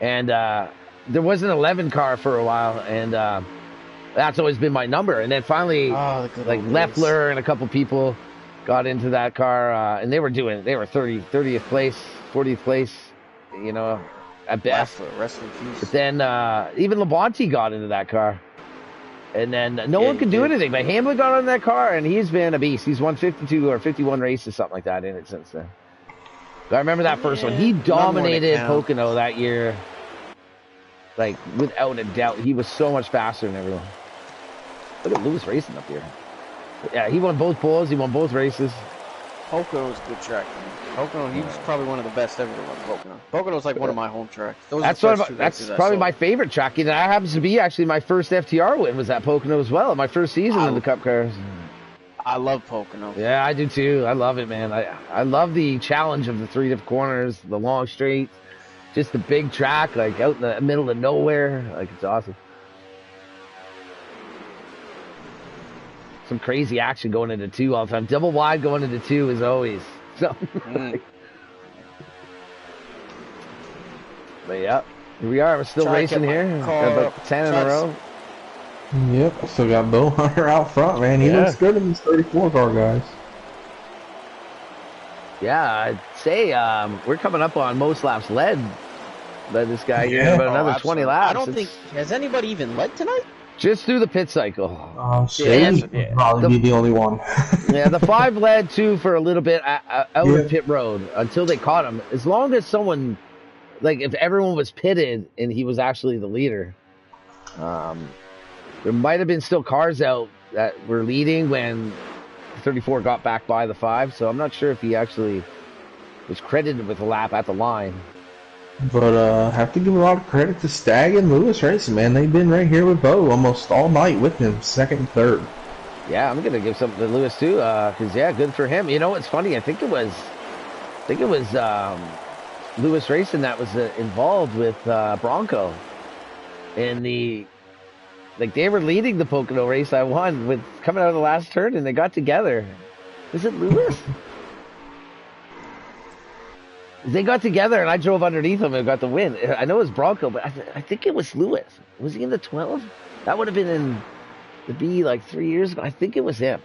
and there was an 11 car for a while, and that's always been my number. And then finally, like Leffler and a couple people got into that car, and they were 30th place, 40th place, you know, at best. Wrestling Fuse. But then even Labonte got into that car. And then no one could do anything. But Hamlin got on that car, and he's been a beast. He's won 52 or 51 races, something like that, in it since then. But I remember that first one. He dominated Pocono that year. Like, without a doubt. He was so much faster than everyone. Look at Lewis racing up here. Yeah, he won both poles. He won both races. Pocono's a good track, man. Pocono, he was probably one of the best ever to run Pocono. Pocono's like one of my home tracks. That's probably my favorite track. And that happens to be actually my first FTR win was at Pocono as well. My first season in the Cup cars. I love Pocono. Yeah, I do too. I love it, man. I love the challenge of the 3 different corners, the long straights, just the big track, like out in the middle of nowhere. Like, it's awesome. Some crazy action going into 2 all the time. Double wide going into 2 is always something. But yeah, here we are. We're still racing here. Got about 10 in a row. Yep, still got Bo Hunter out front, man. He looks good in these 34 car, guys. Yeah, I'd say we're coming up on most laps led by this guy here. About another 20 laps. I don't think, has anybody even led tonight? Just through the pit cycle. Shane would probably be the only one. Yeah, the 5 led 2 for a little bit out of pit road until they caught him. As long as someone, like if everyone was pitted and he was actually the leader, there might have been still cars out that were leading when 34 got back by the 5. So I'm not sure if he actually was credited with a lap at the line. But have to give a lot of credit to Stagg and Lewis Racing, man. They've been right here with Bo almost all night with him, second and third. Yeah, I'm gonna give something to Lewis too, because yeah, good for him. You know, it's funny. I think it was Lewis Racing that was involved with Bronco in the. Like, they were leading the Pocono race I won with coming out of the last turn, and they got together. Was it Lewis? They got together, and I drove underneath them and got the win. I know it was Bronco, but I think it was Lewis. Was he in the 12? That would have been in the B like 3 years ago. I think it was him.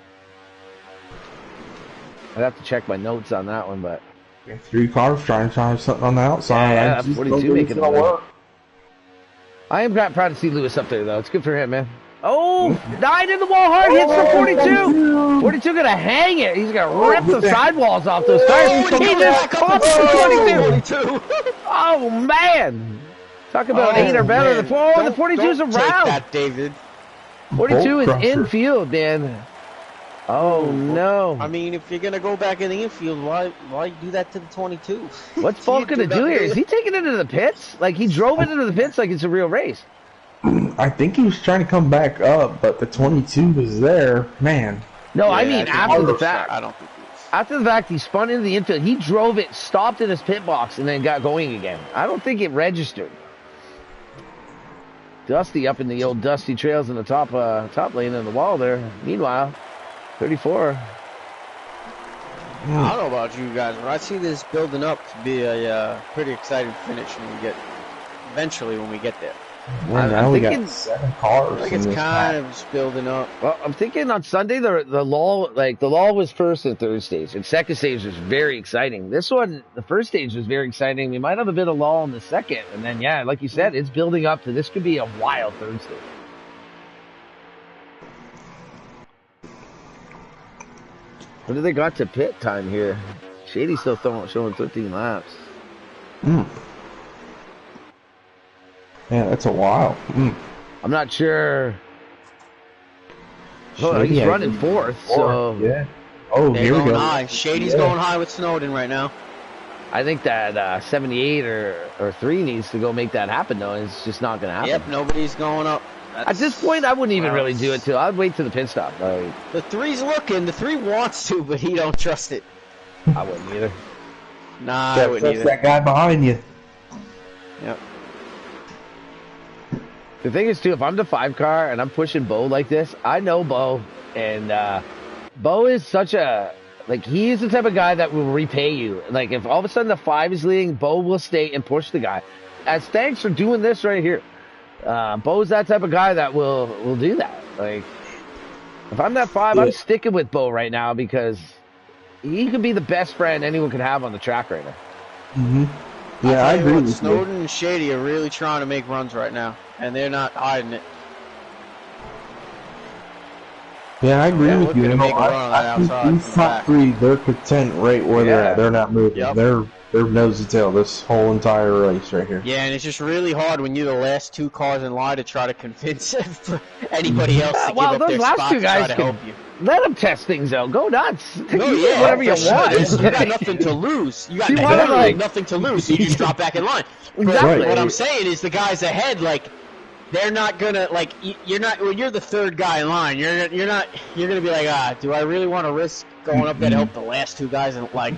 I'd have to check my notes on that one, but... 3 cars trying to find something on the outside. Yeah, 42 making it work. I am proud to see Lewis up there, though. It's good for him, man. Oh, 9 in the wall hard, hits for 42. 42 gonna hang it. He's gonna rip the sidewalls off those tires. He just caught the 22. Oh, man. Talk about 8 or better. The 42's around. Take that, David. 42 is infield, man. Oh, no. I mean, if you're gonna go back in the infield, why do that to the 22? What's Bolt gonna do here? Is he taking it into the pits? Like, he drove it into the pits like it's a real race. I think he was trying to come back up, but the 22 was there. Man. No, yeah, I mean after the fact. I don't think he was. After the fact, he spun into the infield. He drove it, stopped in his pit box, and then got going again. I don't think it registered. Dusty up in the old dusty trails in the top lane in the wall there. Meanwhile, 34. I don't know about you guys, but I see this building up to be a pretty exciting finish eventually when we get there. Well, now we got 7 cars. I think it's kind of just building up. Well, I'm thinking on Sunday the lull was first and third stage, and second stage was very exciting. This one, the first stage was very exciting. We might have a bit of lull in the second, and then yeah, like you said, it's building up to this could be a wild third stage. What do they got to pit time here? Shady's still showing 13 laps. Yeah, that's a while. I'm not sure. Oh, Shady he's has running been fourth, so yeah. Oh, They're here we going go. high. Shady's going high with Snowden right now. I think that 78 or 3 needs to go make that happen, though. It's just not going to happen. Yep, nobody's going up. At this point, I wouldn't even well, really do it, too. I'd wait to the pit stop. Like, The 3's looking. The 3 wants to, but he don't trust it. I wouldn't either. Nah, I Gotta wouldn't trust either. that guy behind you. Yep. The thing is, too, if I'm the 5 car and I'm pushing Bo like this, I know Bo, and Bo is such a, like, he's the type of guy that will repay you. Like, if all of a sudden the 5 is leading, Bo will stay and push the guy. As thanks for doing this right here. Bo's that type of guy that will do that. Like, if I'm that 5, I'm sticking with Bo right now because he could be the best friend anyone could have on the track right now. Mm-hmm. Yeah, I agree with you. Snowden and Shady are really trying to make runs right now, and they're not hiding it. Yeah, I agree Yeah, with we're you. gonna make a run on that I think outside these from the top back. 3, they're content right where they're Yeah. at. They're not moving. Yep. They're nose to tail this whole entire race right here. Yeah, and it's just really hard when you're the last 2 cars in line to try to convince anybody else to Well, give up those their last spot 2 to try guys to can help you. let them test things out. Go nuts. No, You yeah, do whatever you for sure. want. You got nothing to lose. You got See, why literally like- nothing to lose. So you just drop back in line. But Exactly. what I'm saying is the guys ahead, like, they're not gonna like. You're not when you're the 3rd guy in line. You're not. You're gonna be like, do I really want to risk going up there to help the last 2 guys? And like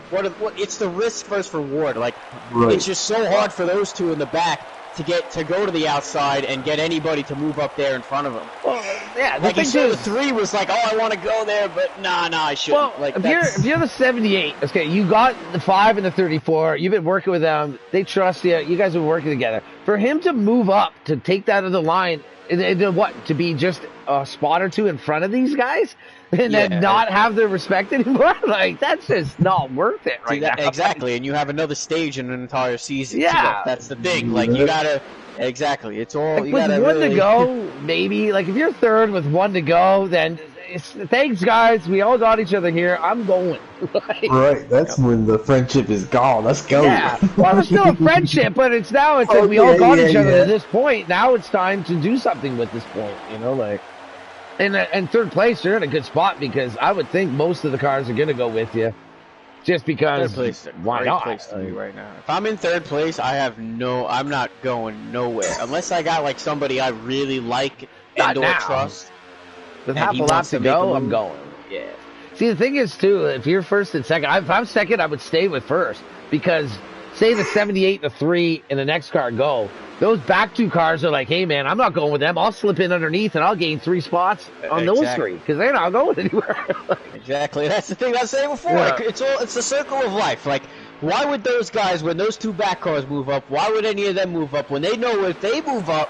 what? It's the risk versus reward. Like, Right. it's just so hard for those 2 in the back to go to the outside and get anybody to move up there in front of them. Well, yeah, the Like you thing said, is, the 3 was like, I want to go there, but nah, I shouldn't. well, like, if you're the 78, okay, you got the 5 and the 34. You've been working with them. They trust you. You guys have been working together. For him to move up to take that of the line, and what, to be just a spot or 2 in front of these guys, and Yeah. then not have their respect anymore, like that's just not worth it right now. Exactly, and you have another stage in an entire season. Yeah. That's the thing. Like, you gotta. Exactly, it's all. Like, you with gotta 1 really, to go, maybe. Like if you're 3rd with 1 to go, then thanks guys. We all got each other here. I'm going. Like, Right, that's when the friendship is gone. Let's go. yeah. Well, it's still a friendship, but it's now it's like Oh, we all yeah, got yeah, each other yeah. to this point. Now it's time to do something with this point. You know, like. And 3rd place, you're in a good spot because I would think most of the cars are going to go with you, just because. Third place, is a why great not? place to be right now. If I'm in 3rd place, I'm not going nowhere unless I got like somebody I really like Not and or now. trust. With and half he a lap wants to to make a go, I'm move. going. Yeah. See, the thing is, too, if you're 1st and 2nd, if I'm 2nd, I would stay with 1st because say the 78 and the 3 and the next car go, those back 2 cars are like, hey, man, I'm not going with them. I'll slip in underneath and I'll gain 3 spots on those Exactly. 3 because they're not going anywhere. Exactly. That's the thing I was saying before. Yeah. Like, it's the circle of life. Like, why would those guys, when those 2 back cars move up, why would any of them move up when they know if they move up,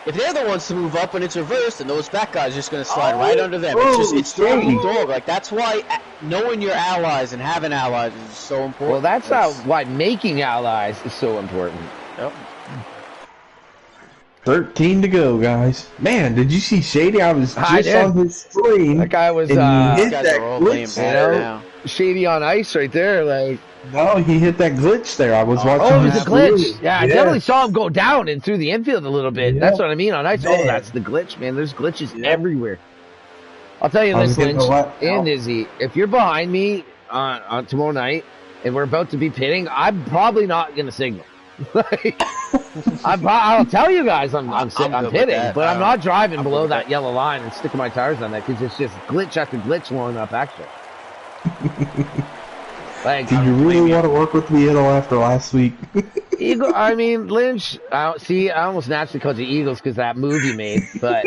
if they're the ones to move up and it's reversed, and those back guys are just going to slide right under them. It's dog eat dog. Like, that's why knowing your allies and having allies is so important. Well, that's why making allies is so important. Yep. 13 to go, guys. Man, did you see Shady? I was I just did. on his screen. That guy was And he These hit guys that are all playing glitch bad there. now. Shady on ice right there. Like, No, he hit that glitch there. I was watching. oh, it was his a glitch. screen. Yeah, I definitely saw him go down and through the infield a little bit. Yeah. That's what I mean on ice. Oh, Man. that's the glitch, man. There's glitches Yeah. everywhere. I'll tell you I this, was getting Lynch a lot- and Izzy. If you're behind me on tomorrow night and we're about to be pitting, I'm probably not going to signal. Like, I'll tell you guys I'm good with pitting, that. but I'm not driving I'm below good with that yellow line and sticking my tires on that because it's just glitch after glitch long enough extra. Like, Do you really want to work with me at all after last week? Eagle, I mean, Lynch, I almost naturally called you Eagles because that move you made, but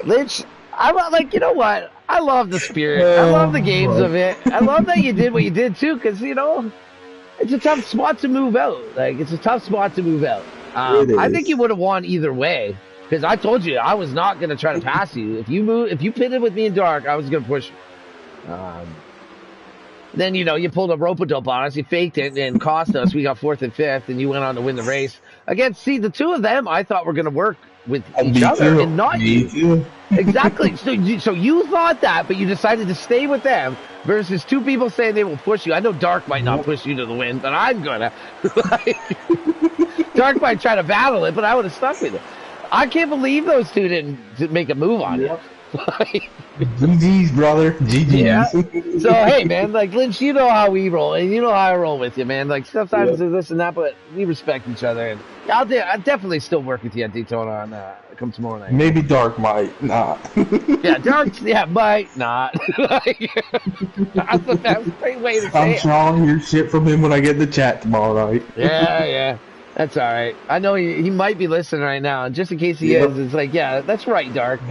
Lynch, like, you know what? I love the spirit. I love the games of it. I love that you did what you did, too, because, you know, it's a tough spot to move out. Like, it's a tough spot to move out. I think you would have won either way, because I told you I was not going to try to pass you. If you pitted with me in dark, I was going to push you. Then, you know, you pulled a rope-a-dope on us, you faked it, and cost us. We got 4th and 5th, and you went on to win the race. Again, see, the 2 of them, I thought were going to work with each other, and not you. Me too. Exactly. So you thought that, but you decided to stay with them versus two people saying they will push you. I know Dark might not push you to the win, but I'm gonna. Dark might try to battle it, but I would have stuck with it. I can't believe those two didn't make a move on you. GG's, brother. GG's. Yeah. So, hey, man, like, Lynch, you know how we roll, and you know how I roll with you, man. Like, sometimes there's this and that, but we respect each other. And I'll definitely still work with you at Daytona on come tomorrow night. Maybe Dark might not. Yeah, Dark, might not. That's the best great way to say I'm it. sure I'll hear shit from him when I get in the chat tomorrow night. Yeah. That's all right. I know he might be listening right now, and just in case he is, it's like, yeah, that's right, Dark.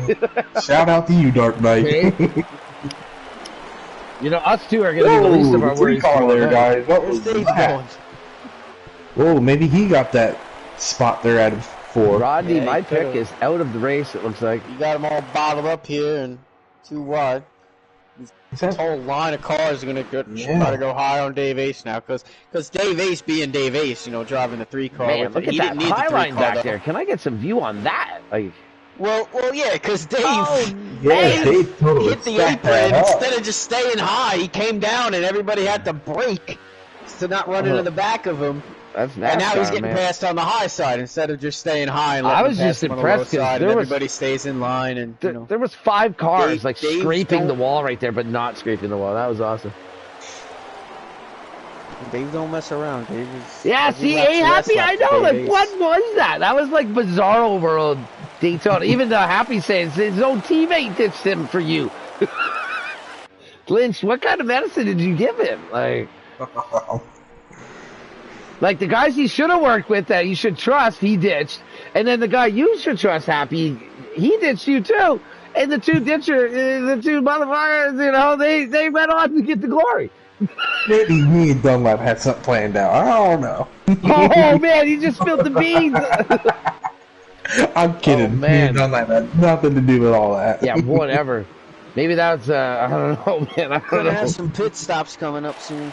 Shout out to you, Dark Knight. Okay. You know, us two are going to be the least of our worries. Car there, guys. What was Where's Dave that? going? Whoa, maybe he got that spot there out of 4. Rodney, Yeah, my he pick could've. is out of the race, it looks like. You got them all bottled up here and too wide. This whole line of cars are gonna try to go high on Dave Ace now, because Dave Ace being Dave Ace, you know, driving the 3-car. Man, look at that high line back there. Can I get some view on that? Like, well, yeah, because Dave, Dave totally hit the stacked that apron up. instead of just staying high. He came down and everybody had to brake to not run into the back of him. that's NASCAR, And now he's getting man. passed on the high side instead of just staying high and I letting was him pass just him on the impressed low 'cause side, there and was- everybody stays in line. And you know, There was 5 cars, like, Dave scraping the don't- wall right there, but not scraping the wall. That was awesome. Dave don't mess around. Dave is Yeah, every see, lap's hey, a less Happy, lap I for know, Dave like, Ace. what was that? That was like Bizarro World Daytona. Even Happy saying his own teammate ditched him for you. Lynch, what kind of medicine did you give him? Like the guys he should have worked with that you should trust, he ditched. And then the guy you should trust, Happy, he ditched you too. And the two motherfuckers, you know, they went on to get the glory. Maybe me and Dunlap had something planned out. I don't know. Oh, man, he just spilled the beans. I'm kidding. Oh, man. Me and Dunlap had nothing to do with all that. Yeah, whatever. Maybe that's, I don't know, man. I We're don't gonna have know. some pit stops coming up soon.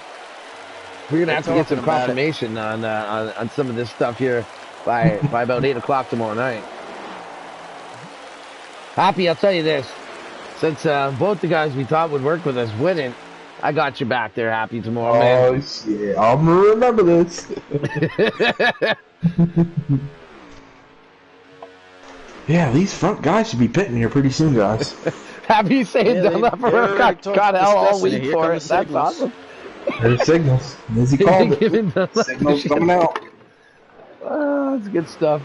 We're going to have to get some talking about it. confirmation on some of this stuff here by about 8 o'clock tomorrow night. Happy, I'll tell you this. Since both the guys we thought would work with us wouldn't, I got you back there, Happy, tomorrow, man. Oh, shit. I'm gonna remember this. Yeah, these front guys should be pitting here pretty soon, guys. Happy saying Yeah, Dunlap got hell all week Here for come it. the That's signals. awesome. There's signals. As he called it. Giving Dunlap Signals shit. coming out. Oh, that's good stuff.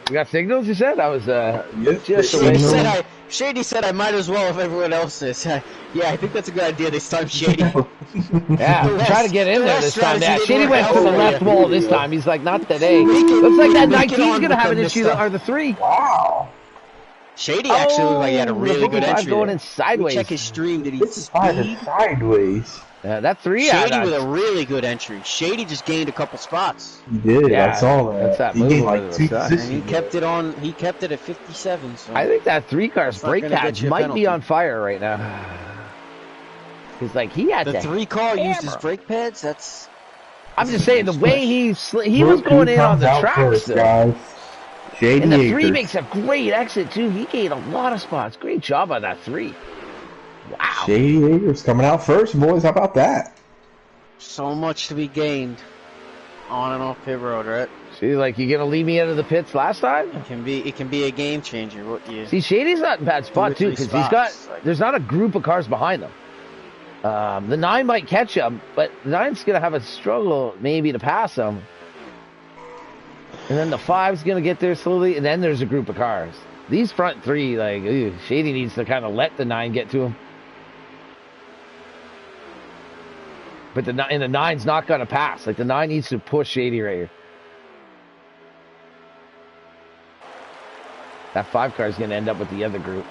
We got signals, you said? I was just away Shady from... Shady said I might as well if everyone else is. Yeah, I think that's a good idea this time, Shady. Yeah, try to get in there this time. Yeah, Shady went to the for left you. wall this time. He's like, not today. Make it- Looks like that make it 19's on going to have an with them this issue, time. or the 3. Wow. Shady actually looked like he had a really the good 55 entry. going there. in sideways. Check his stream. Did he It's speed? sideways. That 3 Shady had with a really good entry. Shady just gained a couple spots. He did. Yeah, I saw that. that's that he move gained over like the 2 side. And he positions. kept it on. He kept it at 57. So I think that 3 car's That's not brake gonna get pads you a might penalty. be on fire right now. Because, like, he had the to 3-car used hammer. his brake pads. That's I'm just saying, the way he was Look going who in on comes the out tracks, first, though. guys. Shady And the 3 Acres. makes a great exit, too. He gained a lot of spots. Great job on that 3. Wow. Shady Acres coming out first, boys. How about that? so much to be gained on and off pit road, right? See, like, you going to leave me out of the pits last time? It can be a game changer. What you See, Shady's not in bad spot, 2 or too, 3 because he's got, spots, like- there's not a group of cars behind them. The 9 might catch him, but the 9's going to have a struggle maybe to pass him. And then the 5's going to get there slowly, and then there's a group of cars. These front 3, like, Shady needs to kind of let the 9 get to him. But the 9's not going to pass. Like, the 9 needs to push Shady right here. That 5 car is going to end up with the other group.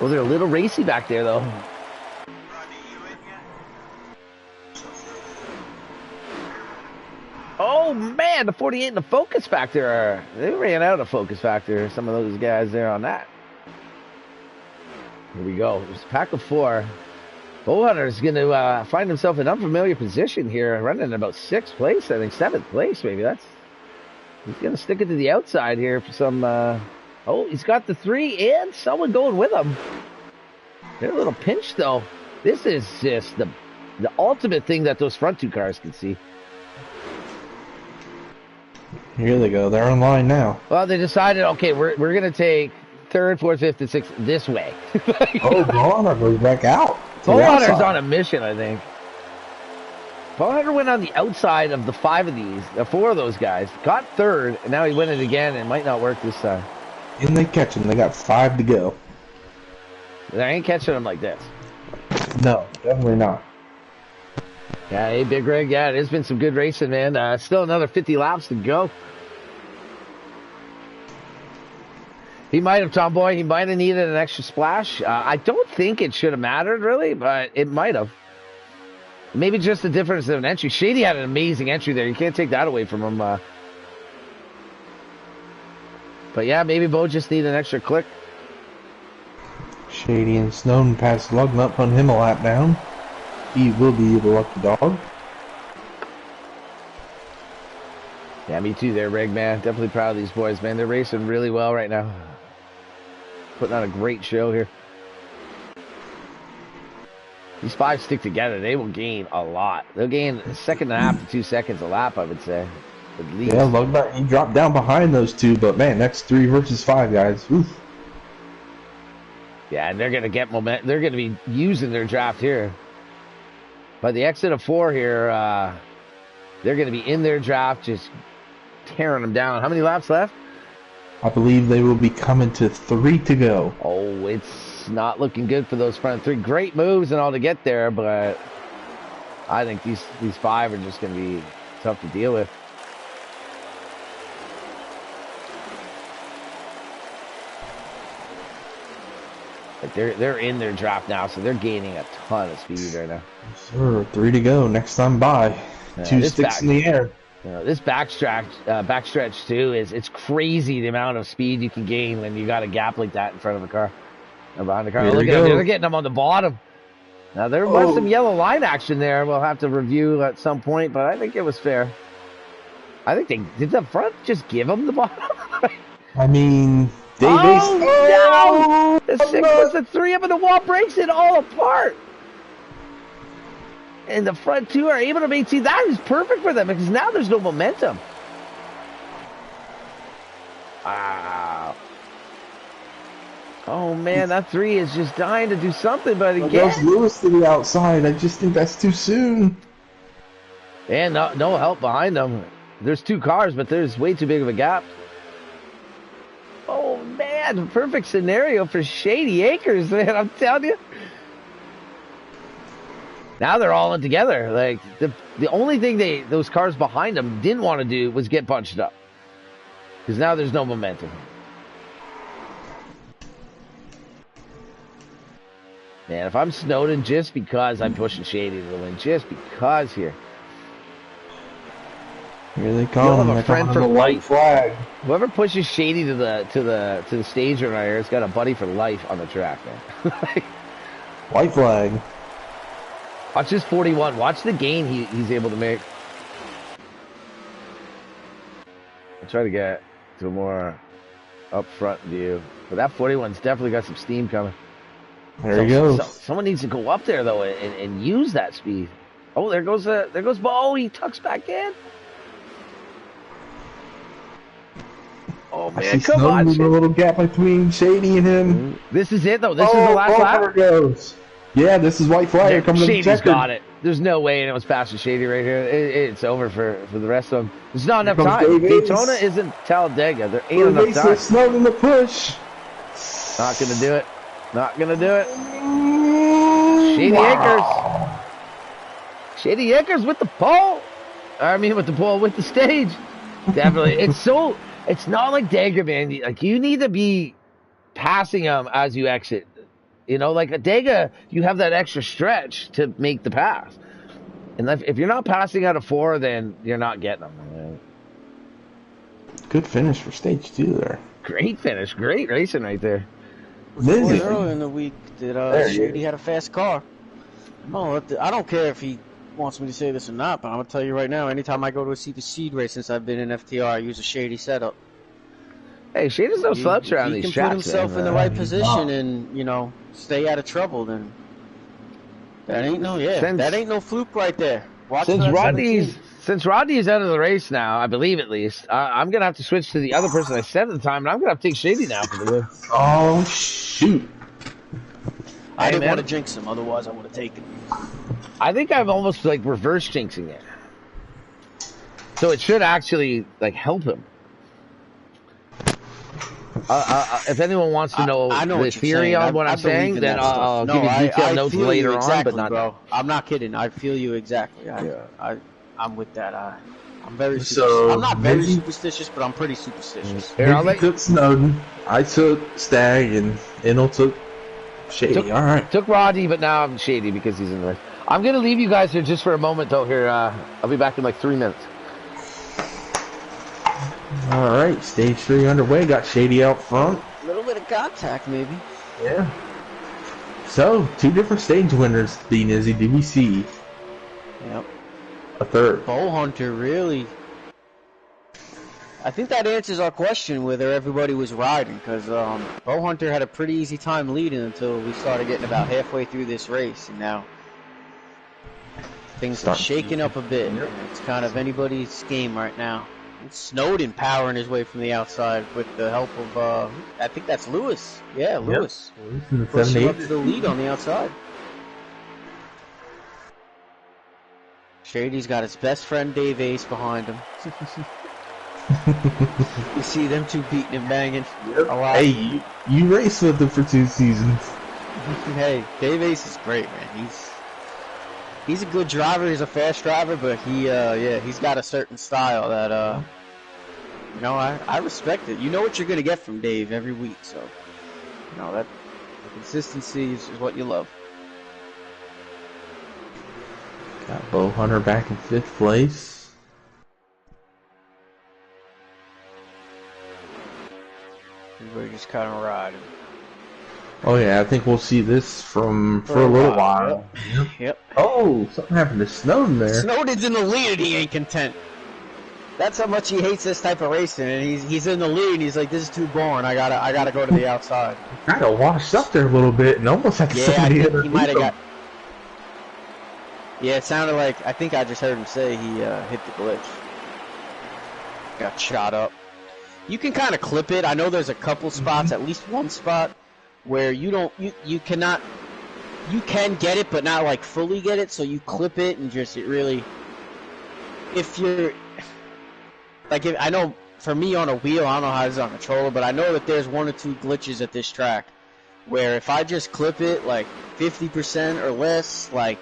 Oh, they're a little racy back there, though. Oh, man, the 48 and the focus factor. They ran out of focus factor, some of those guys there on that. Here we go. It's a pack of 4. Bowhunter is going to find himself in an unfamiliar position here, running in about 6th place, I think 7th place, maybe. He's going to stick it to the outside here for some Oh, he's got the 3 and someone going with him. They're a little pinched, though. This is just the ultimate thing that those front 2 cars can see. Here they go. They're in line now. Well, they decided, okay, we're going to take 3rd, 4th, 5th, and 6th this way. Oh, Bonner goes back out. Bowhunter's on a mission, I think. Bowhunter went on the outside of the 5 of these, 4 of those guys. Got 3rd, and now he went it again, and it might not work this time. And they catch him. They got 5 to go. They ain't catching him like this. No, definitely not. Yeah, hey, Big Rig. Yeah, it has been some good racing, man. Still another 50 laps to go. He might have, Tomboy, he might have needed an extra splash. I don't think it should have mattered, really, but it might have. Maybe just the difference of an entry. Shady had an amazing entry there. You can't take that away from him. But yeah, maybe Bo just needed an extra click. Shady and Snowden passed Lugman up on him a lap down. He will be the lucky dog. Yeah, me too there, Rig, man. Definitely proud of these boys, man. They're racing really well right now. Putting on a great show here. These 5 stick together, they will gain a lot. They'll gain 1.5 to 2 seconds a lap, I would say. At least. Yeah, Lugman, he dropped down behind those 2, but man, that's 3 versus 5, guys. Oof. Yeah, and they're going to get momentum. They're going to be using their draft here. By the exit of 4 here, they're going to be in their draft, just tearing them down. How many laps left? I believe they will be coming to 3 to go. Oh, it's not looking good for those front 3. Great moves and all to get there, but I think these 5 are just going to be tough to deal with. But they're in their draft now, so they're gaining a ton of speed right now. Sure, 3 to go. Next time by. 2 sticks in the air. This backstretch too it's crazy the amount of speed you can gain when you got a gap like that in front of a car or behind the car. Look at them, they're getting them on the bottom. Now there was some yellow line action there. We'll have to review at some point, but I think it was fair. I think did the front just give them the bottom? I mean, they no! The 6 was the 3 up in the wall, breaks it all apart. And the front 2 are able to make, see, that is perfect for them because now there's no momentum. Wow. Oh, man, that 3 is just dying to do something, but again. Goes Lewis to the outside. I just think that's too soon. And no help behind them. There's 2 cars, but there's way too big of a gap. Oh, man, perfect scenario for Shady Acres, man, I'm telling you. Now they're all in together. Like the only thing those cars behind them didn't want to do was get bunched up. Because now there's no momentum. Man, if I'm Snowden, just because I'm pushing Shady to the win, just because here. Here they come. You'll have a friend for life. Flag. Whoever pushes Shady to the stage right here has got a buddy for life on the track, man. White flag. Watch this 41. Watch the gain he's able to make. I'll try to get to a more up front view. But that 41's definitely got some steam coming. There he goes. Someone needs to go up there, though, and use that speed. Oh, there goes Bo. Oh, he tucks back in. Oh, man, come on. There's a little gap between Shady and him. This is it, though. This is the last lap. There goes. Yeah, this is white flag coming to the Shady's got it. There's no way and it was past the Shady right here. It's over for the rest of them. There's not enough time. Daytona isn't Talladega. There ain't enough time. Snowed in the push. Not going to do it. Not going to do it. Shady Acres. Shady Acres with the pole. I mean, with the pole, with the stage. Definitely. It's not like Dagger, man. Like, you need to be passing them as you exit. You know, like a Dega, you have that extra stretch to make the pass. And if you're not passing out of 4, then you're not getting them. Right? Good finish for stage 2 there. Great finish. Great racing right there. Earlier in the week that Shady had a fast car. I don't care if he wants me to say this or not, but I'm going to tell you right now, anytime I go to see the seed race since I've been in FTR, I use a Shady setup. Hey, Shady's no slouch If around he these can put tracks, himself man. in the right he's position not. and, you know, stay out of trouble, then that ain't no fluke right there. Watch for Since that 17. Rodney's out of the race now, I believe at least, I'm gonna have to switch to the other person I said at the time, and I'm gonna have to take Shady now for the win. Oh shoot! I Hey, didn't want man. to jinx him, otherwise I would have taken him. I think I'm almost like reverse jinxing it, so it should actually like help him. If anyone wants to know I know the what you're theory saying. on what I I'm believe saying, in then that stuff. I'll No, give you detailed I notes feel you later on, but exactly, not now. bro. I'm not kidding. I feel you exactly. Yeah. I'm with that. I'm very superstitious. So I'm not very Mizzy, superstitious, but I'm pretty superstitious. Here, I'll Mizzy let took Snowden. I took Stag, and Enel took Shady. All right. took Rodney, but now I'm Shady because he's in the race. I'm gonna leave you guys here just for a moment though. Here, I'll be back in like 3 minutes. All right. Stage 3 underway. Got Shady out front. A little bit of contact, maybe. Yeah. So 2 different stage winners. B Nizzy. Did we see Yep. a third? Bow Hunter really. I think that answers our question whether everybody was riding, because Bow Hunter had a pretty easy time leading until we started getting about halfway through this race, and now things are shaking up a bit. Yep. It's kind of anybody's game right now. It's Snowden powering his way from the outside with the help of, I think that's Lewis. Yeah, Lewis. Yep. Pushing up to the lead on the outside. Shady's got his best friend Dave Ace behind him. You see them two beating and banging a lot. Hey, you raced with them for 2 seasons. Hey, Dave Ace is great, man. He's a good driver. He's a fast driver, but he's got a certain style that you know, I respect it. You know what you're gonna get from Dave every week, so you know that the consistency is what you love. Got Bow Hunter back in 5th place. We're just kind of riding. Oh yeah, I think we'll see this for a little while. Yep. Oh, something happened to Snowden there. Snowden's in the lead and he ain't content. That's how much he hates this type of racing, and he's in the lead and he's like, this is too boring. I gotta go to the outside. Kind of washed up there a little bit and almost had Yeah, I somebody think in he might have got. Yeah, it sounded like, I think I just heard him say he hit the glitch. Got shot up. You can kind of clip it. I know there's a couple spots, at least one spot, where you can get it, but not like fully get it. So you clip it and just if you're like, I know for me on a wheel, I don't know how it's on a controller, but I know that there's 1 or 2 glitches at this track where if I just clip it like 50% or less, like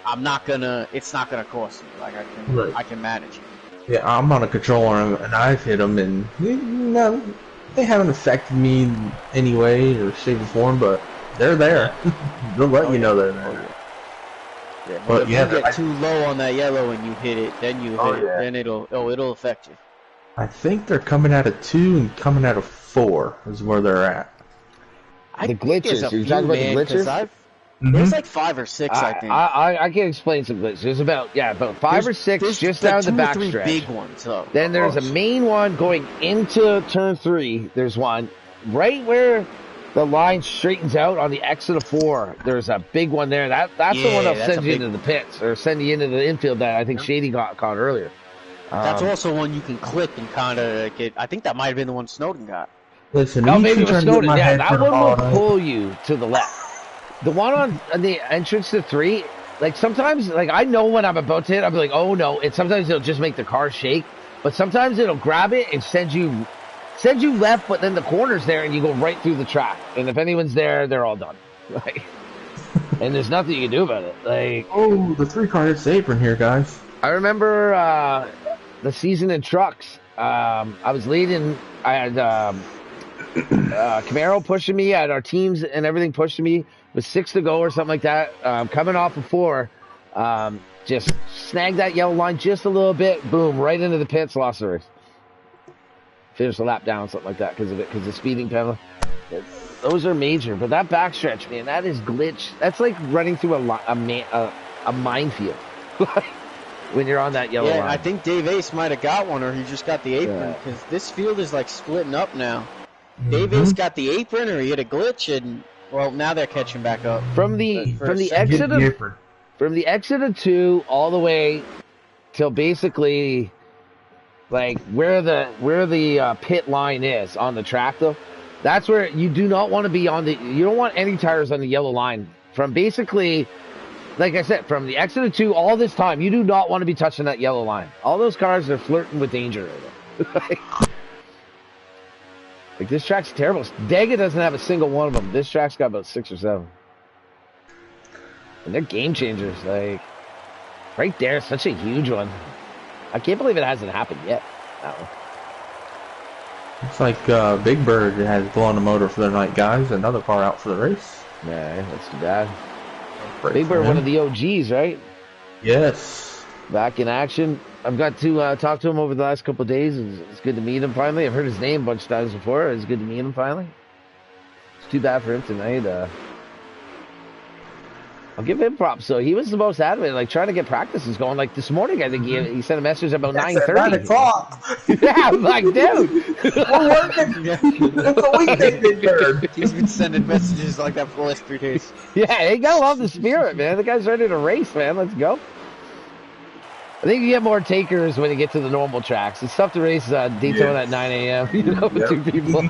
it's not gonna cost me. Like I can manage it. Yeah, I'm on a controller and I've hit them and they haven't affected me in any way or shape or form, but they're there. They'll let you know they're there. Yeah, but if you get too low on that yellow and you hit it, then then it'll affect you. I think they're coming out of 2 and coming out of 4 is where they're at. The glitches. You're talking about the glitches? There's like 5 or 6, I think. I can explain some glitches. There's about 5 or 6 just down the back 2 or 3 stretch. big ones. So. Then there's a main one going into turn 3. There's one right where the line straightens out on the exit of 4. There's a big one there. That's the one that'll send you into the pits or send you into the infield that I think Shady got caught earlier. That's also one you can clip and kind of get. I think that might have been the one Snowden got. Listen, maybe it was Snowden. Yeah, that one will pull you to the left. The one on the entrance to 3, like sometimes, like I know when I'm about to hit, I'll be like, oh no. Sometimes it'll just make the car shake, but sometimes it'll grab it and send you left, but then the corner's there and you go right through the track. And if anyone's there, they're all done. Like, and there's nothing you can do about it. Like, oh, the 3-car hits the apron here, guys. I remember the season in trucks. I was leading. I had Camaro pushing me. I had our teams and everything pushing me with 6 to go or something like that. Coming off of 4, just snagged that yellow line just a little bit. Boom, right into the pits. Lost the race. Finished the lap down, something like that, because of the speeding penalty. Those are major, but that backstretch, man, that is glitch. That's like running through a minefield when you're on that yellow line. I think Dave Ace might have got one, or he just got the apron, because this field is like splitting up now. Dave Ace got the apron, or he had a glitch, and well, now they're catching back up. From the exit of 2 all the way till basically like where the pit line is on the track though. That's where you do not want to be on the. You don't want any tires on the yellow line. From basically, like I said, from the exit of 2 all this time, you do not want to be touching that yellow line. All those cars are flirting with danger right now. Like this track's terrible. Dega doesn't have a single one of them. This track's got about 6 or 7. And they're game changers. Like, right there, such a huge one. I can't believe it hasn't happened yet. That one. Looks like Big Bird has blown the motor for the night, guys. Another car out for the race. Nah, that's too bad. Big Bird, one of the OGs, right? Yes. Back in action. I've got to talk to him over the last couple of days. It's good to meet him finally. I've heard his name a bunch of times before. It's good to meet him finally. It's too bad for him tonight. I'll give him props. So he was the most adamant, like trying to get practices going. Like this morning, I think he sent a message about 9:30. 9 o'clock. Yeah, I'm like, dude, we're working. It's a weekday, Big Bird. He's been sending messages like that for the last 3 days. Yeah, he gotta love the spirit, man. The guy's ready to race, man. Let's go. I think you get more takers when you get to the normal tracks. It's tough to race Daytona at 9 a.m. You know, with 2 people.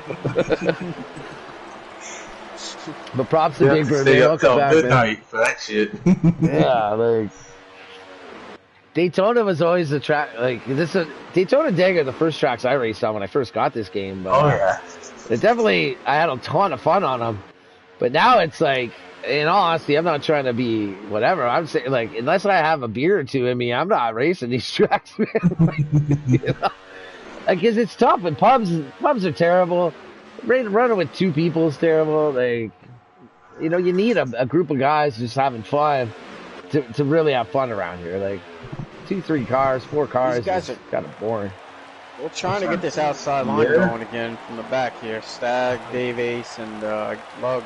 But props to Big Bird, man. Welcome back, midnight for that shit. Yeah, like Daytona was always the track. Like Daytona Dega, the first tracks I raced on when I first got this game. But, oh yeah. I had a ton of fun on them. But now it's like, in all honesty, I'm not trying to be whatever. I'm saying, like, unless I have a beer or 2 in me, I'm not racing these tracks, man. Like, you know? Like, 'cause it's tough, and pubs are terrible. Running with 2 people is terrible. Like, you know, you need a group of guys just having fun to really have fun around here. Like, 2, 3 cars, 4 cars. These guys are kind of boring. We're trying to get this outside line going again from the back here. Stag, Dave Ace, and Lug.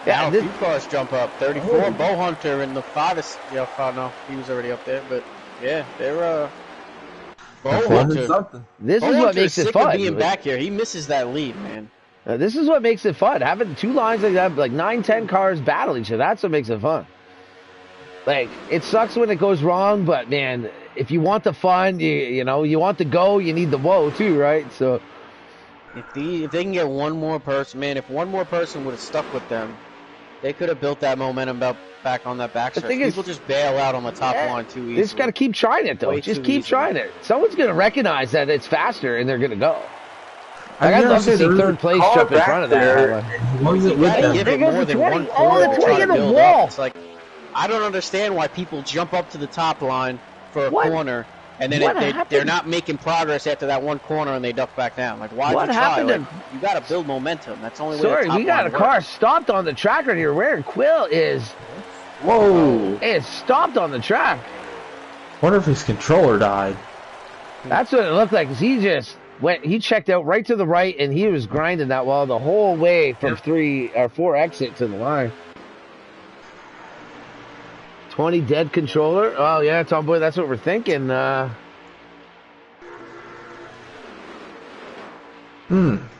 Yeah, now a few cars jump up. 34, Bo Hunter in the 5. Yeah, no, he was already up there. But yeah, they're Bo Hunter. This is what makes it fun. Being back here, he misses that lead, man. This is what makes it fun. Having 2 lines like that, like 9, 10 cars battle each other. That's what makes it fun. Like, it sucks when it goes wrong, but man, if you want the fun, you know, you want the go, you need the whoa too, right? So if they can get one more person, man, if one more person would have stuck with them, they could have built that momentum back on that backstretch. People just bail out on the top line too easily. They just got to keep trying it, though. Just keep trying it. Someone's going to recognize that it's faster, and they're going to go. Like, I'd love to see third place jump in front of that. You gotta give it more than 1 corner to try to build up. It's like, I don't understand why people jump up to the top line for a corner, and then they're not making progress after that 1 corner, and they duck back down. Like, why'd you try? Like, you got to build momentum. That's the only way. Sorry, we got a car stopped on the track right here. Where Quill is. Whoa! It's stopped on the track. Wonder if his controller died. That's what it looked like. 'Cause he just went. He checked out right to the right, and he was grinding that wall the whole way from 3 or 4 exit to the line. 20 dead controller. Oh yeah, Tom Boy, that's what we're thinking.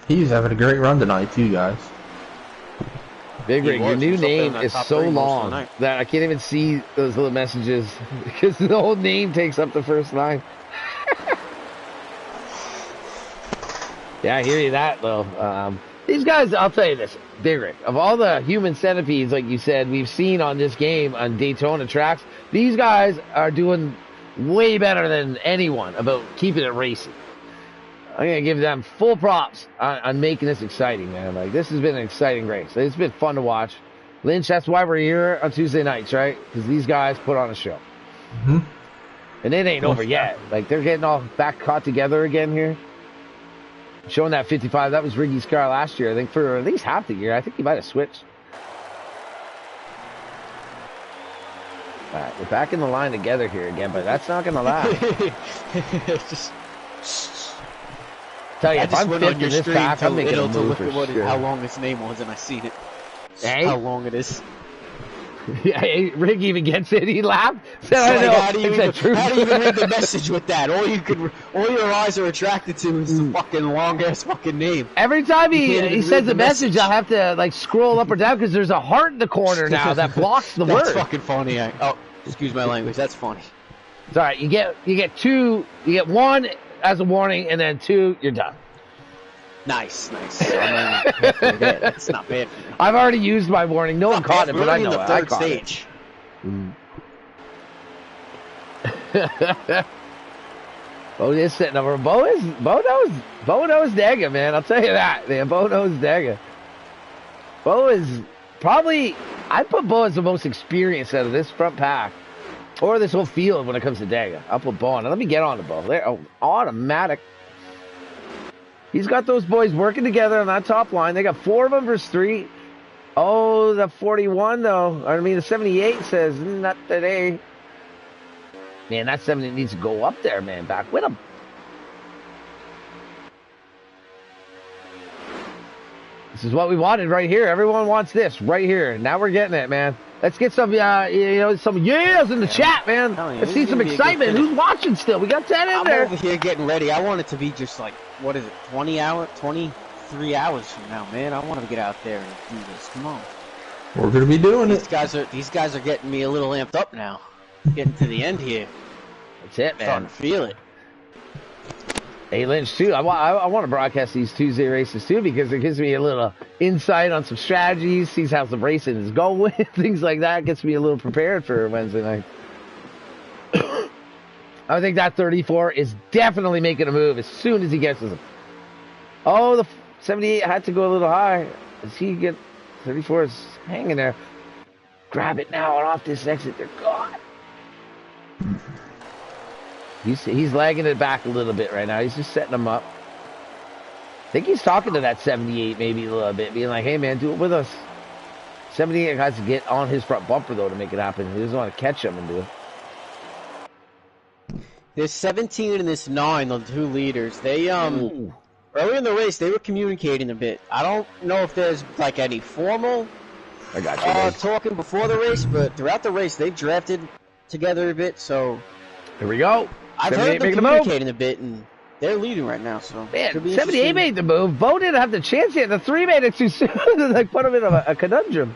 He's having a great run tonight too, guys. Big Rig, your new name is so long that I can't even see those little messages because the whole name takes up the first line. Yeah, I hear you that though. These guys, I'll tell you this, Big Rig, of all the human centipedes, like you said, we've seen on this game on Daytona tracks, these guys are doing way better than anyone about keeping it racing. I'm going to give them full props on making this exciting, man. Like, this has been an exciting race. It's been fun to watch. Lynch, that's why we're here on Tuesday nights, right? Because these guys put on a show. Mm-hmm. And it ain't over yet. Like, they're getting all back caught together again here. Showing that 55, that was Riggy's car last year, I think, for at least half the year. I think he might have switched. All right, we're back in the line together here again, but that's not going to last. Tell you, if I'm fifth in this pack, I'm making a move for sure. How long his name was, and I seen it. Hey? How long it is. Yeah, Rick even gets it. He laughed. Said, I Like, know. how do you even read the message with that? All your eyes are attracted to is the fucking long ass fucking name. Every time he even says read a the message, message. I have to like scroll up or down because there's a heart in the corner now that blocks the That's word. fucking funny. Oh, excuse my language. That's funny. It's all right. You get two. You get one as a warning, and then two, you're done. Nice. That's not bad for me. I've already used my warning. No one caught it, but I know in the it. third I caught stage. it. Bo is sitting over. Bo knows Dagger, man. I'll tell you that, man. Bo knows Dagger. Bo is probably, I put Bo as the most experienced out of this front pack or this whole field when it comes to Dagger. I'll put Bo on. Let me get on to Bo. They're automatic. He's got those boys working together on that top line. They got 4 of them versus 3. Oh, the 41 though. I mean, the 78 says not today. Man, that 70 needs to go up there, man. Back with him. This is what we wanted right here. Everyone wants this right here. Now we're getting it, man. Let's get some, some yeahs in the chat, man. Let's see some excitement. Who's watching still? We got 10 in there. I'm over here getting ready. I want it to be just like, 23 hours from now, man. I want to get out there and do this. Come on. We're gonna be doing These guys are getting me a little amped up now. Getting to the end here. That's it, man. Starting to feel it. Hey, Lynch, too. I want to broadcast these Tuesday races, too, because it gives me a little insight on some strategies, sees how the racing is going, things like that. Gets me a little prepared for Wednesday night. I think that 34 is definitely making a move as soon as he gets to them. Oh, the 78 had to go a little high. As he get 34 is hanging there. Grab it now and off this exit. They're gone. He's lagging it back a little bit right now. He's just setting them up. I think he's talking to that 78 maybe a little bit, being like, hey, man, do it with us. 78 has to get on his front bumper, though, to make it happen. He doesn't want to catch him and do it. There's 17 and this 9, the 2 leaders. They, early in the race, they were communicating a bit. I don't know if there's, like, any formal talking before the race, but throughout the race, they've drafted together a bit, so... Here we go. I've heard them communicating a bit, and they're leading right now, so... Man, 78 made the move. Bo didn't have the chance yet. The 3 made it too soon. Like, put him in a conundrum.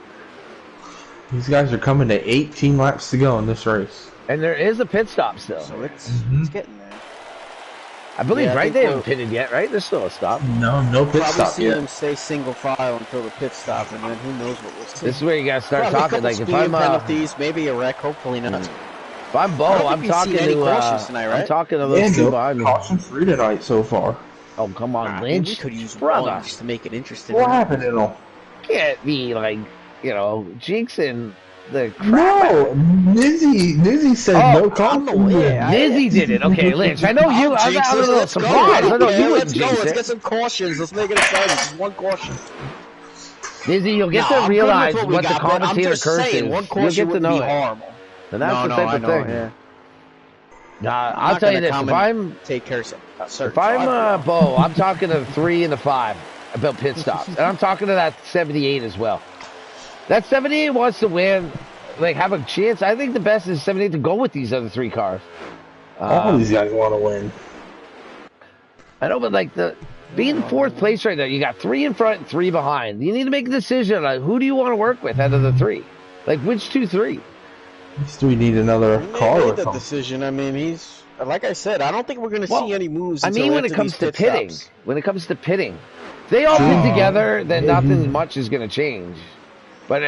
These guys are coming to 18 laps to go in this race. And there is a pit stop still. So it's getting there. I believe, right? They haven't pitted yet, right? There's still a stop. No pit stop see yet. them stay single file until the pit stop, and then who knows what we'll see. This is where you got to start talking. Like, if I'm... penalties, maybe a wreck, hopefully not. If I'm Bo, I'm talking to... cautions tonight, right? I'm talking to those two behind me. Caution free tonight so far. Oh, come on, Lynch. We could use brother. one just to make it interesting. What happened, Inel? Can't be, like, jinxing the crap. No, Nizzy said no caution. Nizzy did it. Okay, Lynch. I know you. I'm a little surprised. I know you wouldn't jinx it. Let's get some cautions. Let's make it exciting. Just one caution. Nizzy, you'll get to realize what the commentator curse is. One caution you'll get to know it. Horrible. And that's the type of thing. Yeah. Nah, I'll tell you this. If I'm Bo, I'm talking to the 3 and the 5 about pit stops. And I'm talking to that 78 as well. That 78 wants to win, like, have a chance. I think the best is 78 to go with these other 3 cars. All these guys want to win. I know, but, like, being 4th place right now, you got 3 in front and 3 behind. You need to make a decision. Like, who do you want to work with out of the 3? Like, which 2-3? Do we need another car or something? Decision. I mean, he's like I said. I don't think we're going to see any moves. I mean, when it comes to pitting, if they all pit together, then nothing much is going to change. But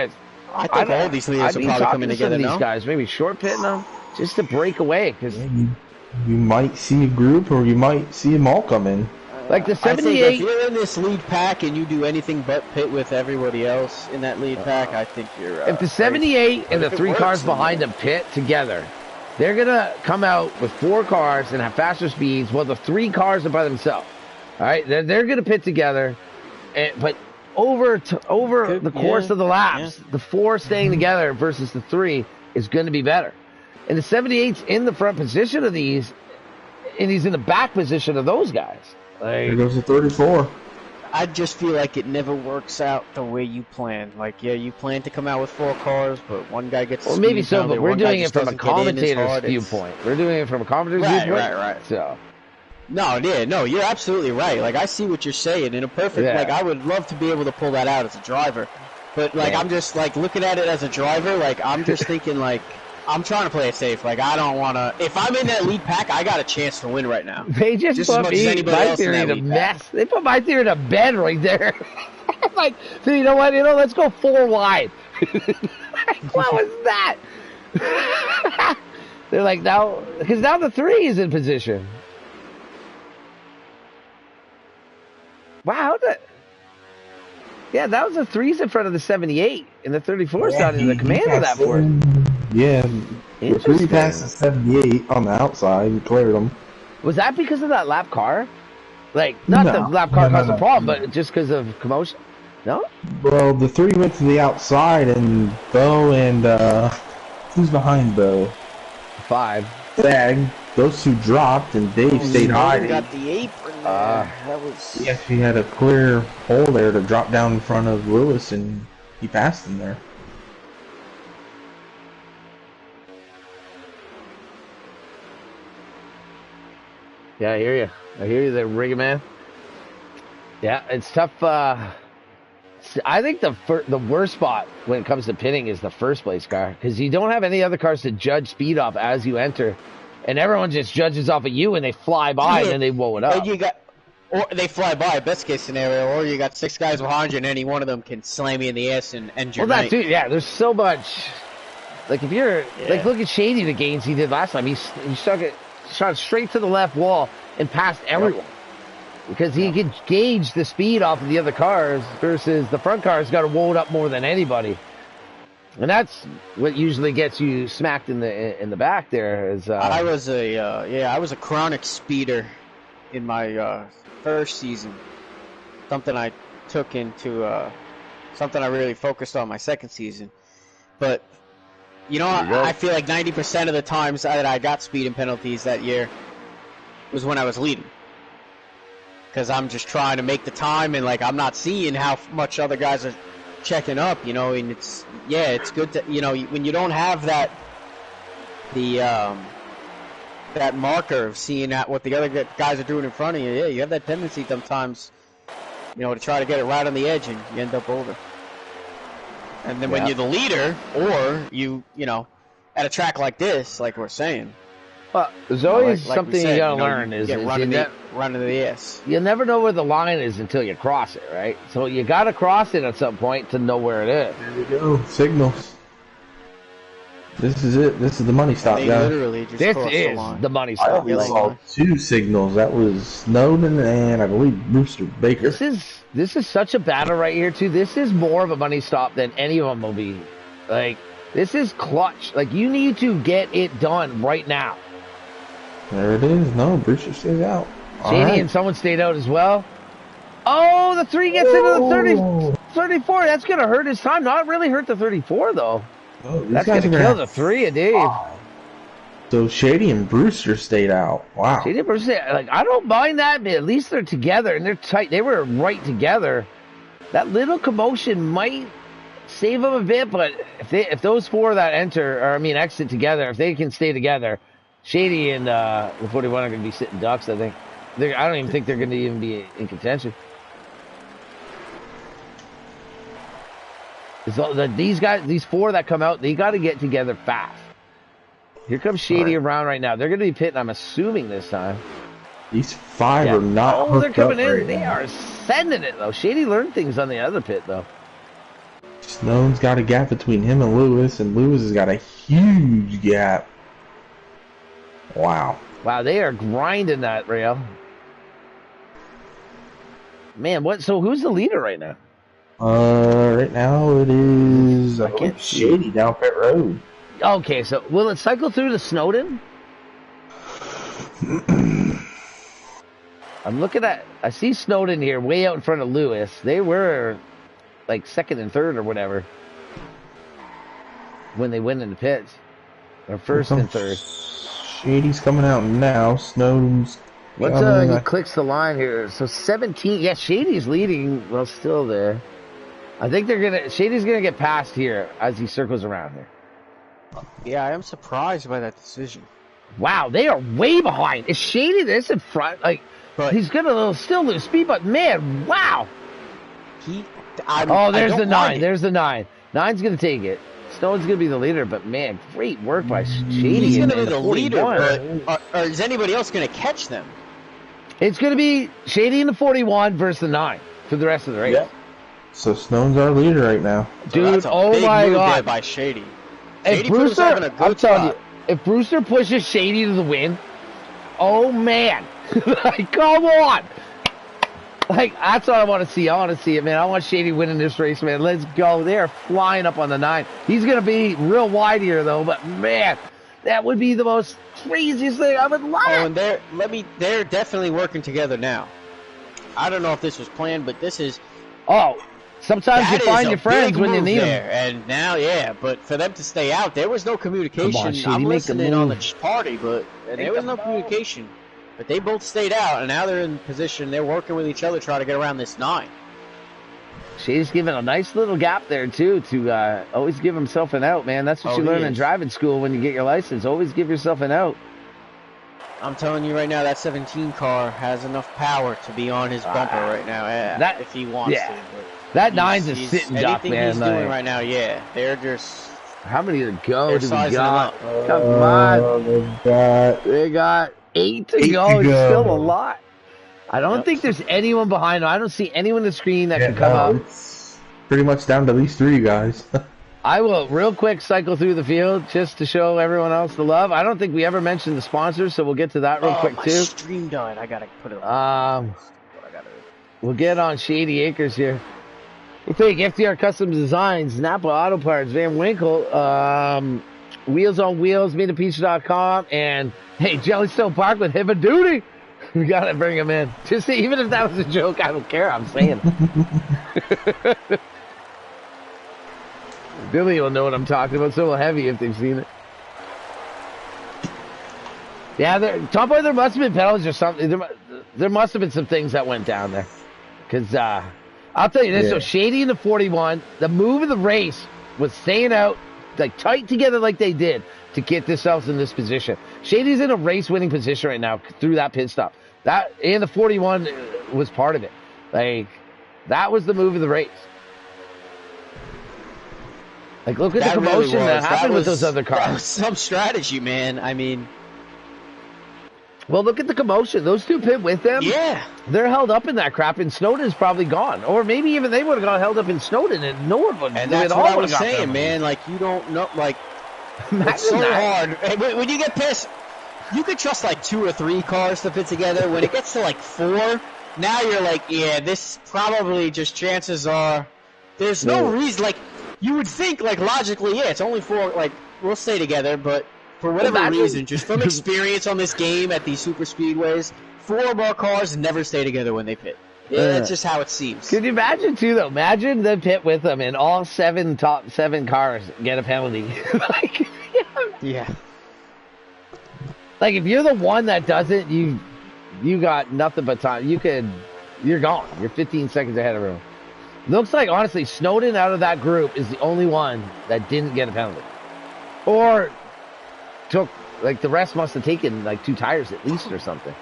I think all these leaders are probably coming together now. These guys, maybe short pitting them just to break away, because you might see a group, or you might see them all come in. Like the 78. I think if you're in this lead pack and you do anything but pit with everybody else in that lead pack, I think you're. If the 78 and the 3 cars behind them pit together, they're gonna come out with 4 cars and have faster speeds, while the 3 cars are by themselves. All right, they're gonna pit together, but over the course of the laps, the 4 staying together versus the 3 is going to be better. And the 78's in the front position of these, and he's in the back position of those guys. Like, there goes the 34. I just feel like it never works out the way you plan. Like, yeah, you plan to come out with 4 cars, but one guy gets a Well, maybe speeding so, penalty, but we're one guy doing it just from a doesn't get in as commentator's hard. viewpoint. We're doing it from a commentator's Right, viewpoint. right. So. No, yeah, no, you're absolutely right. Like, I see what you're saying. In a perfect, like, I would love to be able to pull that out as a driver. But, like, I'm just, like, looking at it as a driver, like, I'm just thinking, like, I'm trying to play it safe. Like, I don't want to... If I'm in that lead pack, I got a chance to win right now. They just put my theory in a mess. They put my theory in a bed right there. Like, so you know what? Let's go 4 wide. What was that? They're like, now... Because now the 3 is in position. Wow, yeah, that was the 3's in front of the 78, and the 34's down in the command of that for it. Yeah, the 3 passed the 78 on the outside. He cleared them. Was that because of that lap car? Like, not the lap car caused the problem, but just because of commotion? No? Well, the 3 went to the outside, and Bo and, who's behind Bo? 5. Bag. Those 2 dropped, and Dave stayed hiding. Got the apron there. That was... He actually had a clear hole there to drop down in front of Lewis, and he passed him there. Yeah, I hear you. I hear you there, Rigger man. Yeah, it's tough. I think the worst spot when it comes to pitting is the first place car, because you don't have any other cars to judge speed off as you enter, and everyone just judges off of you and they fly by and then they blow it up. Or they fly by, best case scenario, or you got 6 guys behind you and any one of them can slam you in the ass and end your night. Well, yeah, there's so much. Like, if you're like, look at Shady, the gains he did last time. He shot straight to the left wall and passed everyone. Because he could gauge the speed off of the other cars versus the front cars got to load up more than anybody. And that's what usually gets you smacked in the back there. I was a chronic speeder in my first season. Something I took into something I really focused on my second season. But I feel like 90% of the times that I got speeding penalties that year was when I was leading. Because I'm just trying to make the time, and like I'm not seeing how much other guys are checking up, and it's good to when you don't have that that marker of seeing what the other guys are doing in front of you. Yeah, you have that tendency sometimes, to try to get it right on the edge, and you end up over. And then when you're the leader, or you at a track like this, like we're saying. Well, there's always something you gotta learn is running to the ass. You never know where the line is until you cross it, right? So you gotta cross it at some point to know where it is. There we go. Signals. This is it. This is the money stop, guys. Literally just this is the money stop. I saw 2 signals. That was Snowden and I believe Brewster Baker. This is such a battle right here too. This is more of a money stop than any of them will be. Like, this is clutch. Like, you need to get it done right now. There it is. No, Brewster stays out. Shady and someone stayed out as well. Oh, the 3 gets into the 34. That's going to hurt his time. Not really hurt the 34, though. Oh, that's going to kill the 3 of Dave. So Shady and Brewster stayed out. Wow. Shady and Brewster, like, I don't mind that, but at least they're together, and they're tight. They were right together. That little commotion might save them a bit, but if those 4 that exit together, if they can stay together, Shady and the 41 are going to be sitting ducks, I think. I don't even think they're going to even be in contention. These guys, these 4 that come out, they got to get together fast. Here comes Shady around right now. They're going to be pitting, I'm assuming, this time. These 5 are not they're coming in. Right they now. are sending it, though. Shady learned things on the other pit, though. Snowden's got a gap between him and Lewis has got a huge gap. Wow. Wow, they are grinding that rail. Man, so who's the leader right now? Right now it is Shady down pit road. Okay, so will it cycle through to Snowden? I'm looking at, I see Snowden here way out in front of Lewis. They were like 2nd and 3rd or whatever when they went in the pits. Or 1st and 3rd. Shady's coming out now. Snowden's What's I mean, he clicks the line here. So 17. Yeah, Shady's leading. Well, still there. I think Shady's gonna get past here as he circles around here. Yeah, I am surprised by that decision. Wow, they are way behind. Is Shady this in front? Like, But he's gonna still lose speed, but man, wow. There's the 9. There's the 9. 9's gonna take it. Snowden's gonna be the leader, but man, great work by Shady. He's gonna be the 41. leader, but or is anybody else gonna catch them? It's gonna be Shady in the 41 versus the 9 for the rest of the race. Yeah. So Snowden's our leader right now. Dude, So oh my god. by Shady. If Brewster, I'm telling you, if Brewster pushes Shady to the win, oh man, like come on, like that's what I want to see. I want to see it, man. I want Shady winning this race, man. Let's go. They're flying up on the 9. He's gonna be real wide here though, but man, that would be the most craziest thing. I would love it. And they're definitely working together now. I don't know if this was planned, but this is. Oh, sometimes you find your friends when you need them. And now, yeah, but for them to stay out, there was no communication. Come on, Shady, I'm make the listening on the move. party, but there was no communication. But they both stayed out, and now they're in position. They're working with each other, trying to get around this 9. Shady's giving a nice little gap there too to always give himself an out, man. That's what you learn in driving school when you get your license. Always give yourself an out. I'm telling you right now, that 17 car has enough power to be on his bumper right now, if he wants to. But that 9's a sitting duck, man. Anything he's doing right now, yeah, they're just. How many to go do we got? Come on. They got 8 to go. It's still a lot. I don't think there's anyone behind them. I don't see anyone on the screen that can come up. It's pretty much down to these 3 guys. I will real quick cycle through the field just to show everyone else the love. I don't think we ever mentioned the sponsors, so we'll get to that real quick too. My stream died. I gotta put it on. We'll get on Shady Acres here. We'll take FTR Custom Designs, Napa Auto Parts, Van Winkle, Wheels on Wheels, MadeAPeach.com, and hey, Jellystone Park with Heavy Duty. We gotta bring him in. Just even if that was a joke, I don't care. I'm saying it. Billy will know what I'm talking about. So Heavy if they've seen it. Yeah, top point, there must have been penalties or something. There must have been some things that went down there. Because I'll tell you this, so Shady in the 41, the move of the race was staying out, like tight together like they did to get themselves in this position. Shady's in a race-winning position right now through that pit stop. That and the 41 was part of it. Like, that was the move of the race. Like, look at the commotion that happened with those other cars. That was some strategy, man. I mean... Well, look at the commotion. Those 2 pit with them. Yeah. They're held up in that crap, and Snowden's probably gone. Or maybe even they would have got held up in Snowden, and no one would have. And that's what I was saying, man. Like, you don't know, like... It's so hard. When you get pissed, you could trust, like, 2 or 3 cars to fit together. When it gets to, like, 4, now you're like, yeah, this probably just chances are... There's no reason, like... You would think, like, logically, yeah, it's only 4, like, we'll stay together, but for whatever reason, just from experience on this game at these super speedways, 4 more cars never stay together when they pit. Yeah, that's just how it seems. Could you imagine, too, though? Imagine the pit with them, and all top 7 cars get a penalty. Like, yeah. Like, if you're the one that doesn't, you got nothing but time. You're gone. You're 15 seconds ahead of everyone. Looks like, honestly, Snowden out of that group is the only one that didn't get a penalty. Or took, like, the rest must have taken, like, 2 tires at least or something.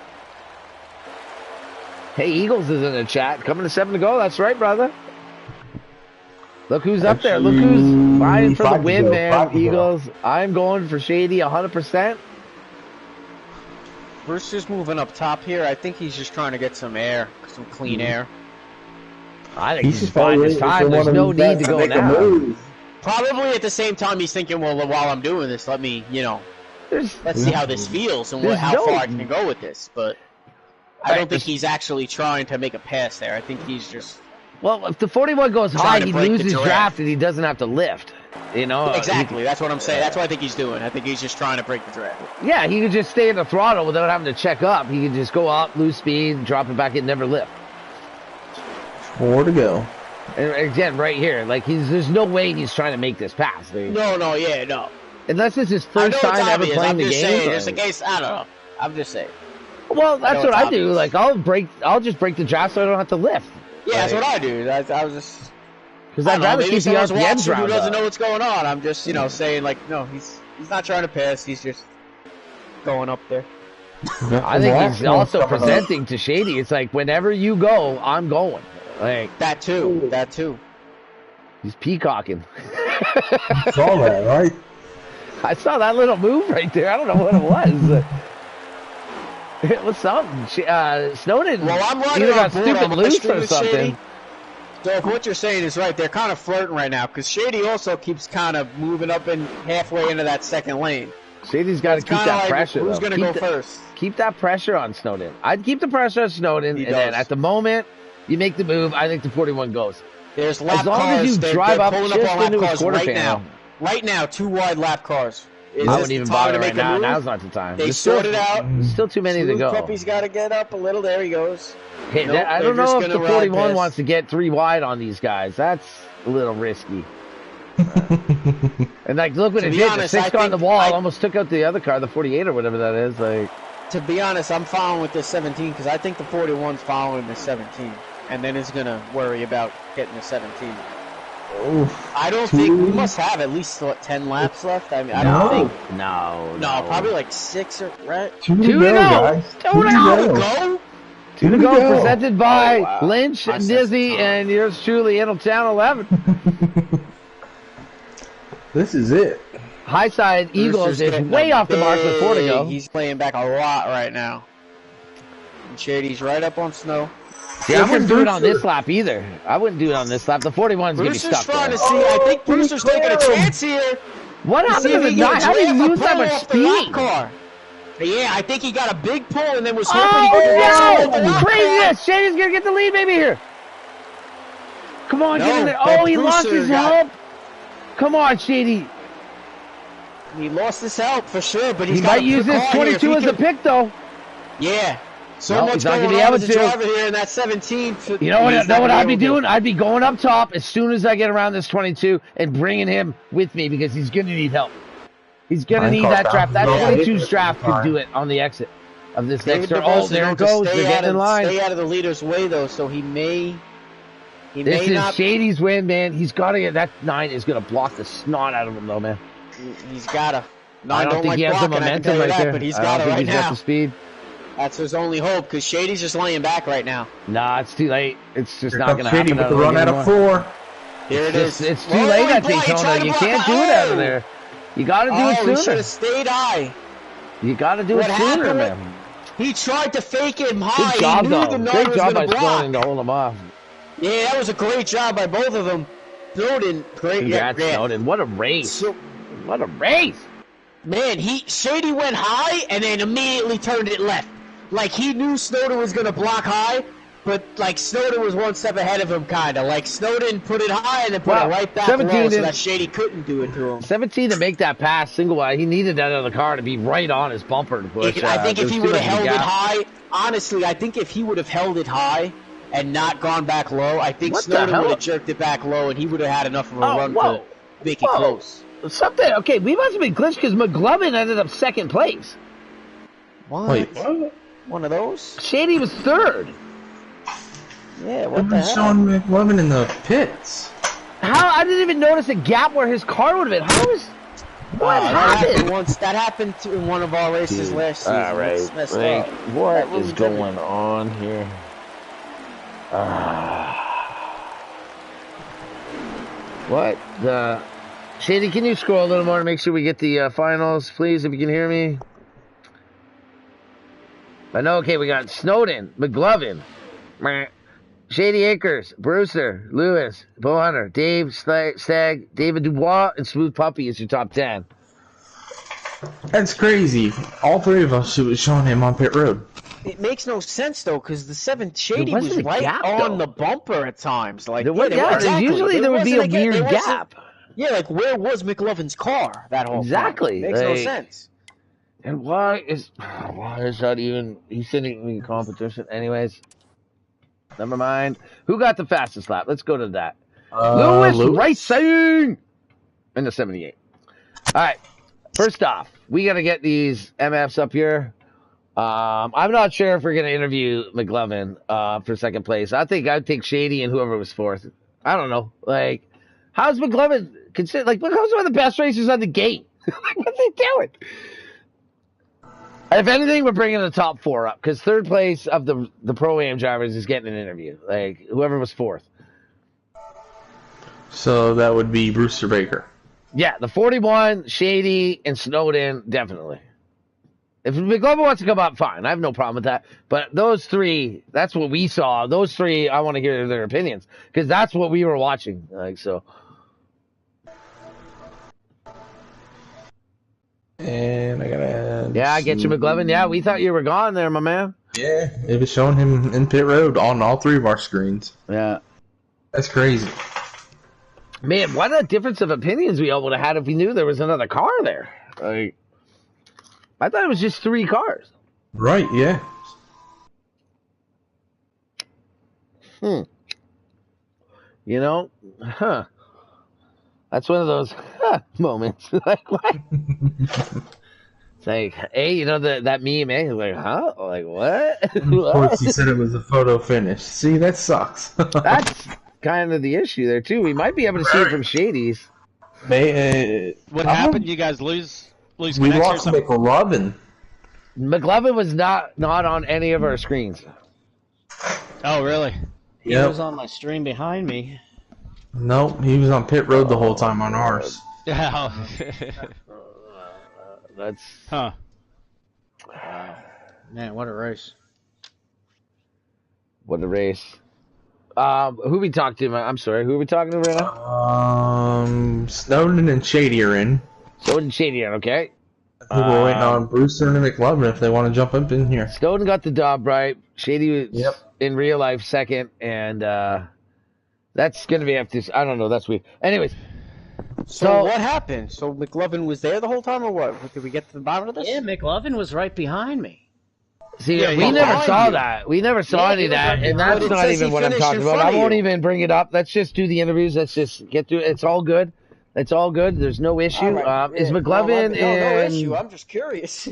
Hey, Eagles is in the chat. Coming to 7 to go. That's right, brother. Look who's up there. Look who's vying for the win, man. Eagles. I'm going for Shady 100%. Brewster's moving up top here. I think he's just trying to get some air, some clean air. I think he's fine this time. There's no need to go now. Probably at the same time he's thinking, well, while I'm doing this, let me, let's see how this feels and how far I can go with this. But I don't think he's actually trying to make a pass there. I think he's just... Well, if the 41 goes high, he loses draft and he doesn't have to lift. Exactly. That's what I'm saying. That's what I think he's doing. I think he's just trying to break the draft. Yeah, he could just stay in the throttle without having to check up. He could just go up, lose speed, drop it back in, never lift. 4 to go. And again, right here, like there's no way he's trying to make this pass. No. Unless it's his first time ever playing the game. Just in case, I don't know. I'm just saying. Well, that's what it's I do. obvious. Like, I'll just break the draft so I don't have to lift. Yeah, that's what I do. I was just. Because I I'd don't know, rather maybe keep the someone's RPMs watching who round doesn't up. know what's going on. I'm just, saying like, no, he's not trying to pass. He's just going up there. I think he's also presenting to Shady. It's like, whenever you go, I'm going. Like, That too. He's peacocking. Saw that, right? I saw that little move right there. I don't know what it was. It was something. Snowden Well, I'm either got board stupid on my loose stream or with something. Shady. So if what you're saying is right, they're kind of flirting right now because Shady also keeps kind of moving up in halfway into that second lane. Shady's got to keep that like, pressure. Who's going to go first? Keep that pressure on Snowden. I'd keep the pressure on Snowden, then at the moment you make the move, I think the 41 goes. There's lap as long cars. as you drive up pulling just up on lap into his cars quarter right panel. now. Right now, 2 wide lap cars. Is I this wouldn't even the time bother to right make now. a move? Now's not the time. They sorted out. There's still too many to go. Puppy's got to get up a little. There he goes. Hey, Nope, I don't know if the 41 wants to get 3 wide on these guys. That's a little risky. And like, look what it did. The 6 car on the wall almost took out the other car, the 48 or whatever that is. Like, to be honest, I'm following with this 17 because I think the 41's following the 17, and then it's gonna worry about getting the 17. Oof. I don't think we must have at least 10 laps left. I mean, I don't think. No, probably like 6 or right. 2 to go, guys. 2 to go. 2 to go. Presented by wow. Lynch, Dizzy, and yours truly, Town 11. This is it. High side Eagles is way off the mark with 4 to go. He's playing back a lot right now. And Shady's right up on Snow. Yeah, I wouldn't do it on this lap either. I wouldn't do it on this lap. The 41's going to be stuck trying there. to see. I think Brewster's taking a chance here. What happened to the guy? How did he lose that much speed? Yeah, I think he got a big pull and then was hoping he could get some of the craziness! Shady's going to get the lead maybe here. Come on, get in there. Oh, he lost his help. Come on, Shady. He lost his help for sure, but he might use this 22 as a pick, though. Yeah. So much going on as a driver here in that 17. You know what I'd be doing? I'd be going up top as soon as I get around this 22 and bringing him with me because he's going to need help. He's going to need that draft. That 22's draft could do it on the exit of this next turn. Oh, there it goes. They're getting in line. Stay out of the leader's way, though, so he may... This is Shady's win, man. He's got to get... That 9 is going to block the snot out of him, though, man. He's got to. I don't think he has the momentum right there. But he's got it right now. He's got the speed. That's his only hope, because Shady's just laying back right now. Nah, it's too late. It's just not going to happen. Shady with the run out of 4. Here it is. It's too late at Daytona. You can't do it out of there. You got to do it sooner. He should have stayed high. You got to do it sooner, man. He tried to fake him high. Good job, though. Great job by Snowden to hold him off. Yeah, that was a great job by both of them. Snowden, great. Congrats, Snowden. What a race. What a race. Man, Shady went high and then immediately turned it left. Like, he knew Snowden was going to block high, but, like, Snowden was one step ahead of him, kind of. Like, Snowden put it high and then put it right back low so that Shady couldn't do it to him. 17 to make that pass single wide. He needed that other car to be right on his bumper to push. I think if he would have held it high, honestly, I think if he would have held it high and not gone back low, I think Snowden would have jerked it back low and he would have had enough of a run to make it close. Something, okay, we must have been glitched because McLovin ended up second place. What? Wait, what? One of those? Shady was third. Yeah, what the hell? Sean McLovin in the pits. How? I didn't even notice a gap where his car would have been. How is... What happened? That happened in one of our races last season. All right. What is going on here? What the... Shady, can you scroll a little more to make sure we get the finals, please, if you can hear me? I know, okay, we got Snowden, McLovin, Shady Acres, Brewster, Lewis, Bo Hunter, Dave, Stag, David Dubois, and Smooth Puppy is your top 10. That's crazy. All 3 of us should have shown him on pit road. It makes no sense, though, because the 7th Shady was right on the bumper at times. Like, usually there would be a weird gap. Yeah, like, where was McLovin's car that whole time? Makes no sense. And why is that even... He's sitting in competition. Anyways, never mind. Who got the fastest lap? Let's go to that. Lewis Racing in the 78. All right. First off, we got to get these MFs up here. I'm not sure if we're gonna interview McLovin for second place. I think I'd take Shady and whoever was fourth. I don't know. Like, how's McLovin consider? Like, McLovin's one of the best racers on the game. Like, what's he doing? If anything, we're bringing the top four up because third place of the Pro-Am drivers is getting an interview. Like, whoever was fourth. So that would be Brewster Baker. Yeah, the 41, Shady, and Snowden, definitely. If McLovin wants to come up, fine. I have no problem with that. But those three, that's what we saw. Those three, I want to hear their opinions because that's what we were watching. Like, so. And I gotta. Yeah, I get you, McLovin. Yeah, we thought you were gone there, my man. Yeah, it was showing him in pit road on all three of our screens. Yeah. That's crazy. Man, what a difference of opinions we all would have had if we knew there was another car there. Like, I thought it was just three cars. Right, yeah. You know, that's one of those moments. Like, what? It's like, hey, you know that meme, eh? Like, huh? Like, what? Of course, he said it was a photo finish. See, that sucks. That's kind of the issue there, too. We might be able to see it from Shady's. What happened? You guys lose We connection or lost something? McLovin. McLovin was not on any of our screens. Oh, really? He Yep. was on my stream behind me. Nope, he was on pit road the whole time on ours. Yeah. That's Huh. Man, what a race. what a race. Who we talked to? I'm sorry. Who are we talking to right now? Snowden and Shady are in. Snowden Shady, okay. We're waiting on Brewster and McLovin if they want to jump up in here. Snowden got the job right. Shady was Yep. in real life second, and that's gonna be after. I don't know. That's weird. Anyways, So what happened? So McLovin was there the whole time, or what? Did we get to the bottom of this? Yeah, McLovin was right behind me. see, Yeah, we he's never behind saw you. that. We never saw Yeah, any he of was that, right and behind that's you. It not says even he what I'm finished talking in about. front I of won't you. even bring it up. Let's just do the interviews. Let's just get through it. It's all good. It's all good. There's no issue. All right. Is Yeah, McLovin no in? issue. I'm just curious.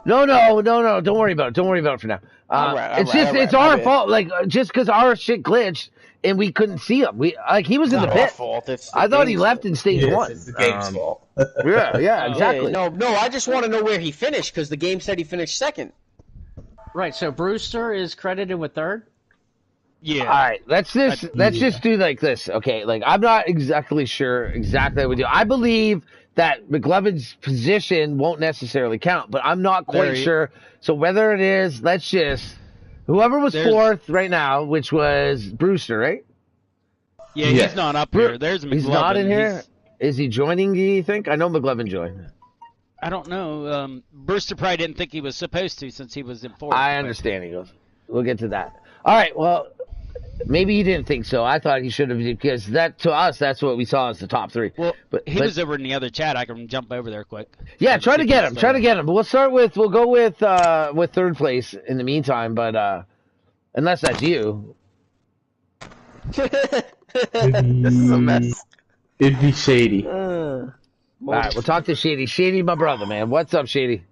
No. Don't worry about it. Don't worry about it for now. It's my our bad. fault. Like, just because our shit glitched and we couldn't see him. He was in the Not pit. our fault. It's the I thought he game's left fault. in stage one. It's the game's fault. Yeah, exactly. Yeah, no. I just want to know where he finished because the game said he finished second. Right, so Brewster is credited with third? Yeah. All right, let's just do like this, okay? Like, I'm not exactly sure exactly what we do. I believe that McLovin's position won't necessarily count, but I'm not quite sure. So whether it is, let's just whoever was fourth right now, which was Brewster, right? Yeah, Yeah. he's not up here. There's McLovin. He's not in here. He's- Is he joining? Do you think? I know McLovin joined. I don't know. Brewster probably didn't think he was supposed to since he was in fourth. I understand. He goes. We'll get to that. All right. Well, maybe he didn't think so. I thought he should have, because that to us, that's what we saw as the top three. Well, but he was over in the other chat. I can jump over there quick. Yeah, try to get him. Try to get him. But we'll go with third place in the meantime. But unless that's you, This is a mess. It'd be Shady. all right. We'll talk to Shady. Shady, my brother, man. What's up, Shady?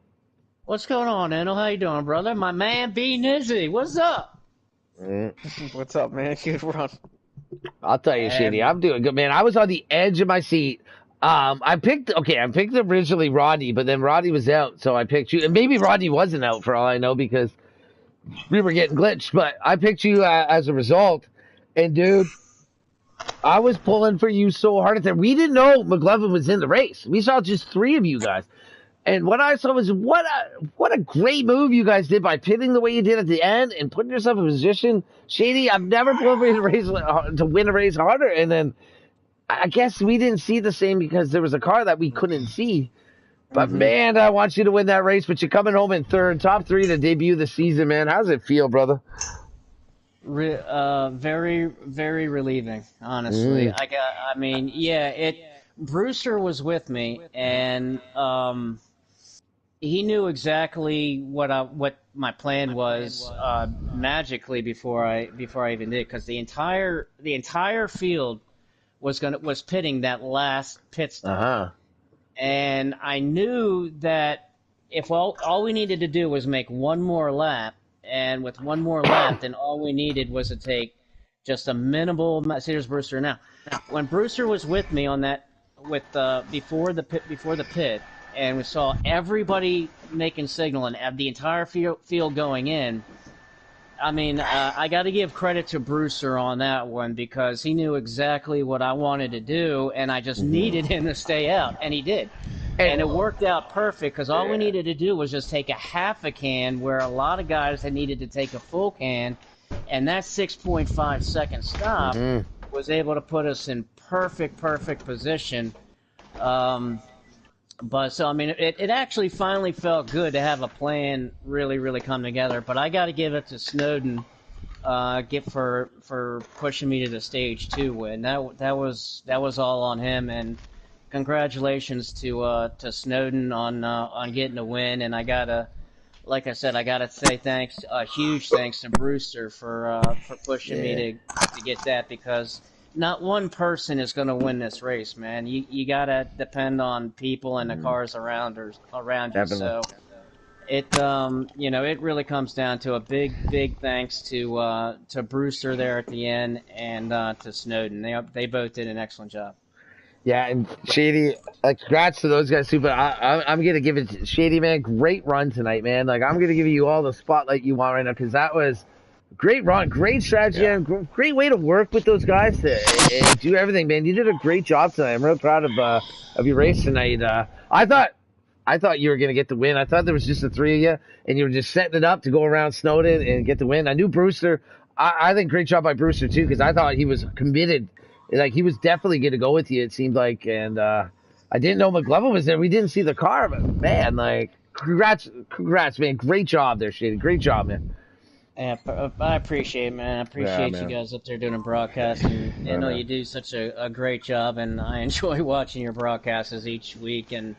What's going on, Enel? How you doing, brother? My man, B. Nizzy. What's up? What's up, man? Good run. I'll tell you, Shady, I'm doing good, man. I was on the edge of my seat. I picked originally Rodney, but then Rodney was out, so I picked you. And maybe Rodney wasn't out for all I know because we were getting glitched, but I picked you as a result. And dude, I was pulling for you so hard at that. We didn't know McLovin was in the race. We saw just three of you guys. And what I saw was what a great move you guys did by pitting the way you did at the end and putting yourself in position. Shady, I've never pulled for you to win a race harder. And then I guess we didn't see the same because there was a car that we couldn't see. But man, I want you to win that race. But you're coming home in third, top three to debut the season, man. How's it feel, brother? Very, very relieving, honestly. Brewster was with me, and he knew exactly what my plan was magically before I even did, because the entire field was pitting that last pit stop, and I knew that if all we needed to do was make one more lap, and with one more lap, then all we needed was to take just a minimal. See, there's Brewster now. When Brewster was with me on that, before the pit, and we saw everybody making signal and the entire field going in. I mean, I got to give credit to Brewster on that one because he knew exactly what I wanted to do, and I just needed him to stay out, and he did. And it worked out perfect because all we needed to do was just take a half a can where a lot of guys had needed to take a full can, and that 6.5 second stop was able to put us in perfect position. But so I mean, it actually finally felt good to have a plan really come together. But I got to give it to Snowden, for pushing me to the stage 2 win. That was all on him. And congratulations to Snowden on getting a win. And like I said, I gotta say huge thanks to Brewster for pushing me to get that because. Not one person is going to win this race, man. You got to depend on people and the cars around you. Definitely. So it it really comes down to a big thanks to Brewster there at the end and to Snowden. They both did an excellent job. Yeah, and Shady, congrats to those guys too. But I'm gonna give it to Shady, man. Great run tonight, man. I'm gonna give you all the spotlight you want right now because that was. Great run, great strategy, and great way to work with those guys and do everything, man. You did a great job tonight. I'm real proud of your race tonight. I thought you were gonna get the win. I thought there was just the 3 of you, and you were just setting it up to go around Snowden and get the win. I knew Brewster. I think great job by Brewster too, because I thought he was committed. He was definitely gonna go with you. It seemed like, and I didn't know McLovin was there. We didn't see the car, but man, congrats, man. Great job there, Shady. Great job, man. Yeah, I appreciate it, man. I appreciate you guys up there doing a broadcast. And I know you do such a great job, and I enjoy watching your broadcasts each week. And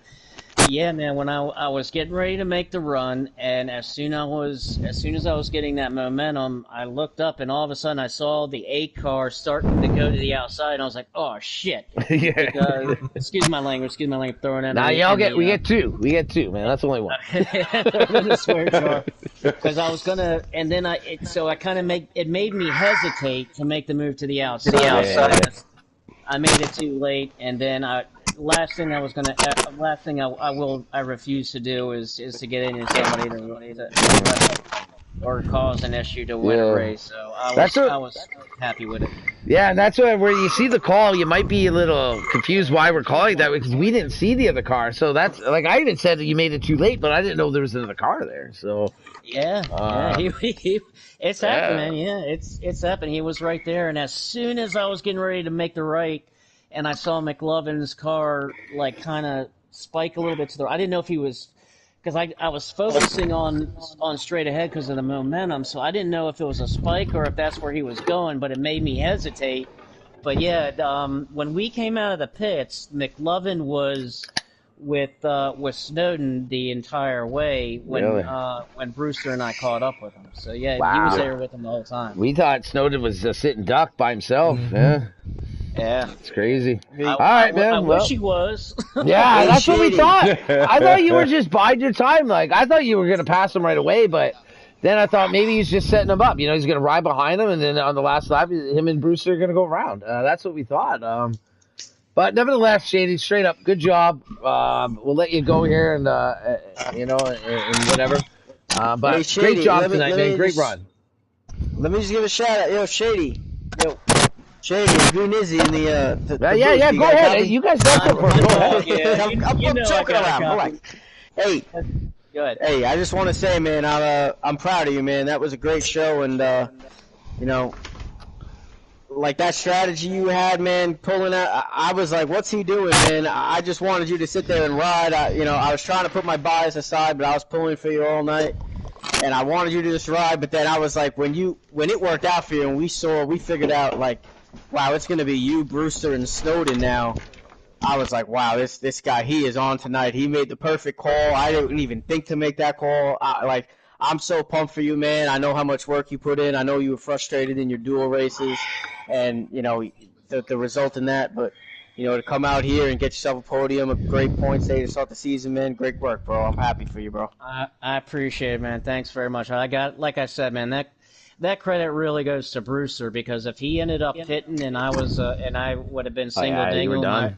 yeah, man, when I was getting ready to make the run, and as soon as I was getting that momentum, I looked up, and all of a sudden I saw the 8 car starting to go to the outside, and I was like, oh shit! Yeah. Because, excuse my language, throwing at Now we get two, man. That's the only one. The swear jar. Because I was gonna, and then it made me hesitate to make the move to the outside. I made it too late, and then last thing I refuse to do is to get into somebody to or cause an issue to win a race. So I was happy with it. Yeah, and that's where you see the call, you might be a little confused why we're calling that way because we didn't see the other car. So that's I even said that you made it too late, but I didn't know there was another car there. So it's happened, man. Yeah, it's happened. He was right there, and as soon as I was getting ready to make the right, and I saw McLovin's car kind of spike a little bit to the. I didn't know if he was. Because I was focusing on straight ahead because of the momentum, so I didn't know if it was a spike or if that's where he was going, but it made me hesitate. But yeah, when we came out of the pits, McLovin was with Snowden the entire way when Brewster and I caught up with him. So yeah, He was there with him the whole time. We thought Snowden was a sitting duck by himself. Yeah, it's crazy. All right, man. I wish he was. Yeah, that's what we thought. I thought you were just biding your time. I thought you were gonna pass him right away, but then I thought maybe he's just setting him up. He's gonna ride behind him, and then on the last lap, him and Brewster are gonna go around. That's what we thought. But nevertheless, Shady, straight up, good job. We'll let you go here and and whatever. But hey, Shady, great job tonight, man. Great run. Let me just give a shout out, Shady. Shady, Green Izzy in the yeah, go ahead. You guys go for it. Go ahead. Yeah, I'm joking around. Hey, go ahead. Hey, I just want to say, man, I'm proud of you, man. That was a great show, and that strategy you had, man, pulling out. I was like, what's he doing, man? I just wanted you to sit there and ride. I was trying to put my bias aside, but I was pulling for you all night. And I wanted you to just ride, but then I was like, when it worked out for you, and we figured out, wow, it's going to be you, Brewster, and Snowden now. I was like, wow, this guy, he is on tonight. He made the perfect call. I didn't even think to make that call. I'm so pumped for you, man. I know how much work you put in. I know you were frustrated in your dual races and, the result in that. But to come out here and get yourself a podium, a great points day to start the season, man. Great work, bro. I'm happy for you, bro. I appreciate it, man. Thanks very much. Like I said, man, that credit really goes to Brewster, because if he ended up pitting and I would have been single dingling,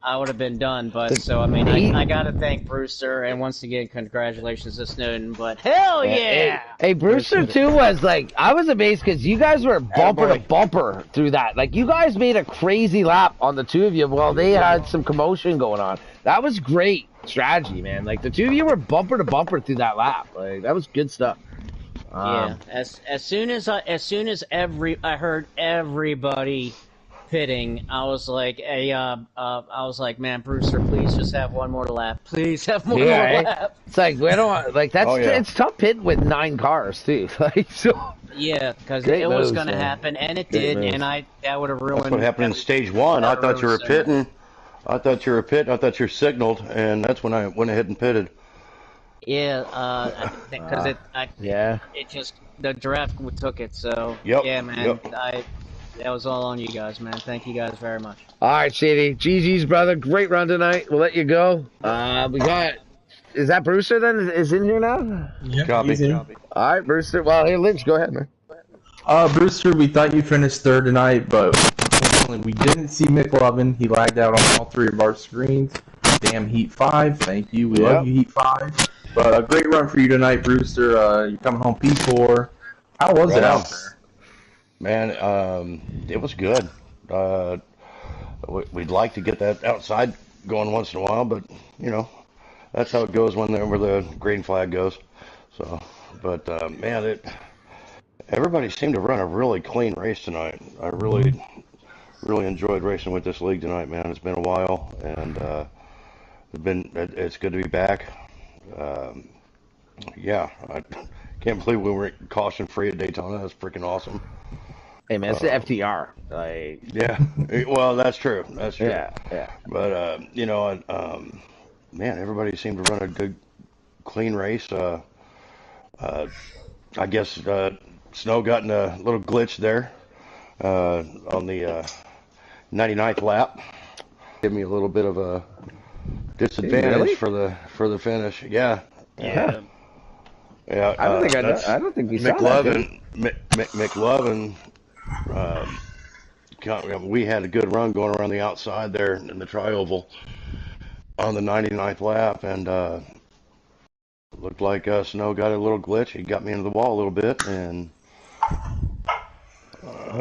I would have been done. But so, I mean, I got to thank Brewster, and once again, congratulations to Snowden. But hell yeah! Hey, Brewster too was like, I was amazed because you guys were bumper to bumper through that. Like, you guys made a crazy lap on the two of you while they had some commotion going on. That was great strategy, man. Like, the two of you were bumper to bumper through that lap. Like, that was good stuff. Yeah. As soon as I heard everybody pitting, I was like, man, Brewster, please just have one more lap. Please have one more lap. It's like, we don't want, like, that's it's tough pitting with 9 cars too. Like, so. Yeah, because it was going to happen, and it did, and that would have ruined. That's what happened in stage 1. I thought you were pitting. I thought you were signaled, and that's when I went ahead and pitted. Yeah, because it just, the draft took it. So yeah, man, that was all on you guys, man. Thank you guys very much. All right, Shady. GG's, brother. Great run tonight. We'll let you go. We got. Is that Brewster then? Is in here now? Yeah, Copy. he's in. All right, Brewster. Well, hey, Lynch, go ahead, man. Brewster, we thought you finished 3rd tonight, but unfortunately we didn't see McLovin. He lagged out on all 3 of our screens. Damn Heat 5. Thank you. We love you, Heat 5. But a great run for you tonight, Brewster. You're coming home P4. How was it out there? Man, it was good. We'd like to get that outside going once in a while, but, that's how it goes where the green flag goes. So, but, man, everybody seemed to run a really clean race tonight. I really enjoyed racing with this league tonight, man. It's been a while, and it's good to be back. I can't believe we were caution free at Daytona. That's freaking awesome. Hey, man, it's the FTR. Like, yeah, well, that's true. Yeah. But man, everybody seemed to run a good, clean race. I guess Snow got in a little glitch there on the 99th lap. Give me a little bit of a disadvantage for the finish. Yeah. I don't think we saw that. McLovin. We had a good run going around the outside there in the tri-oval on the 99th lap, and looked like Snow got a little glitch. He got me into the wall a little bit, and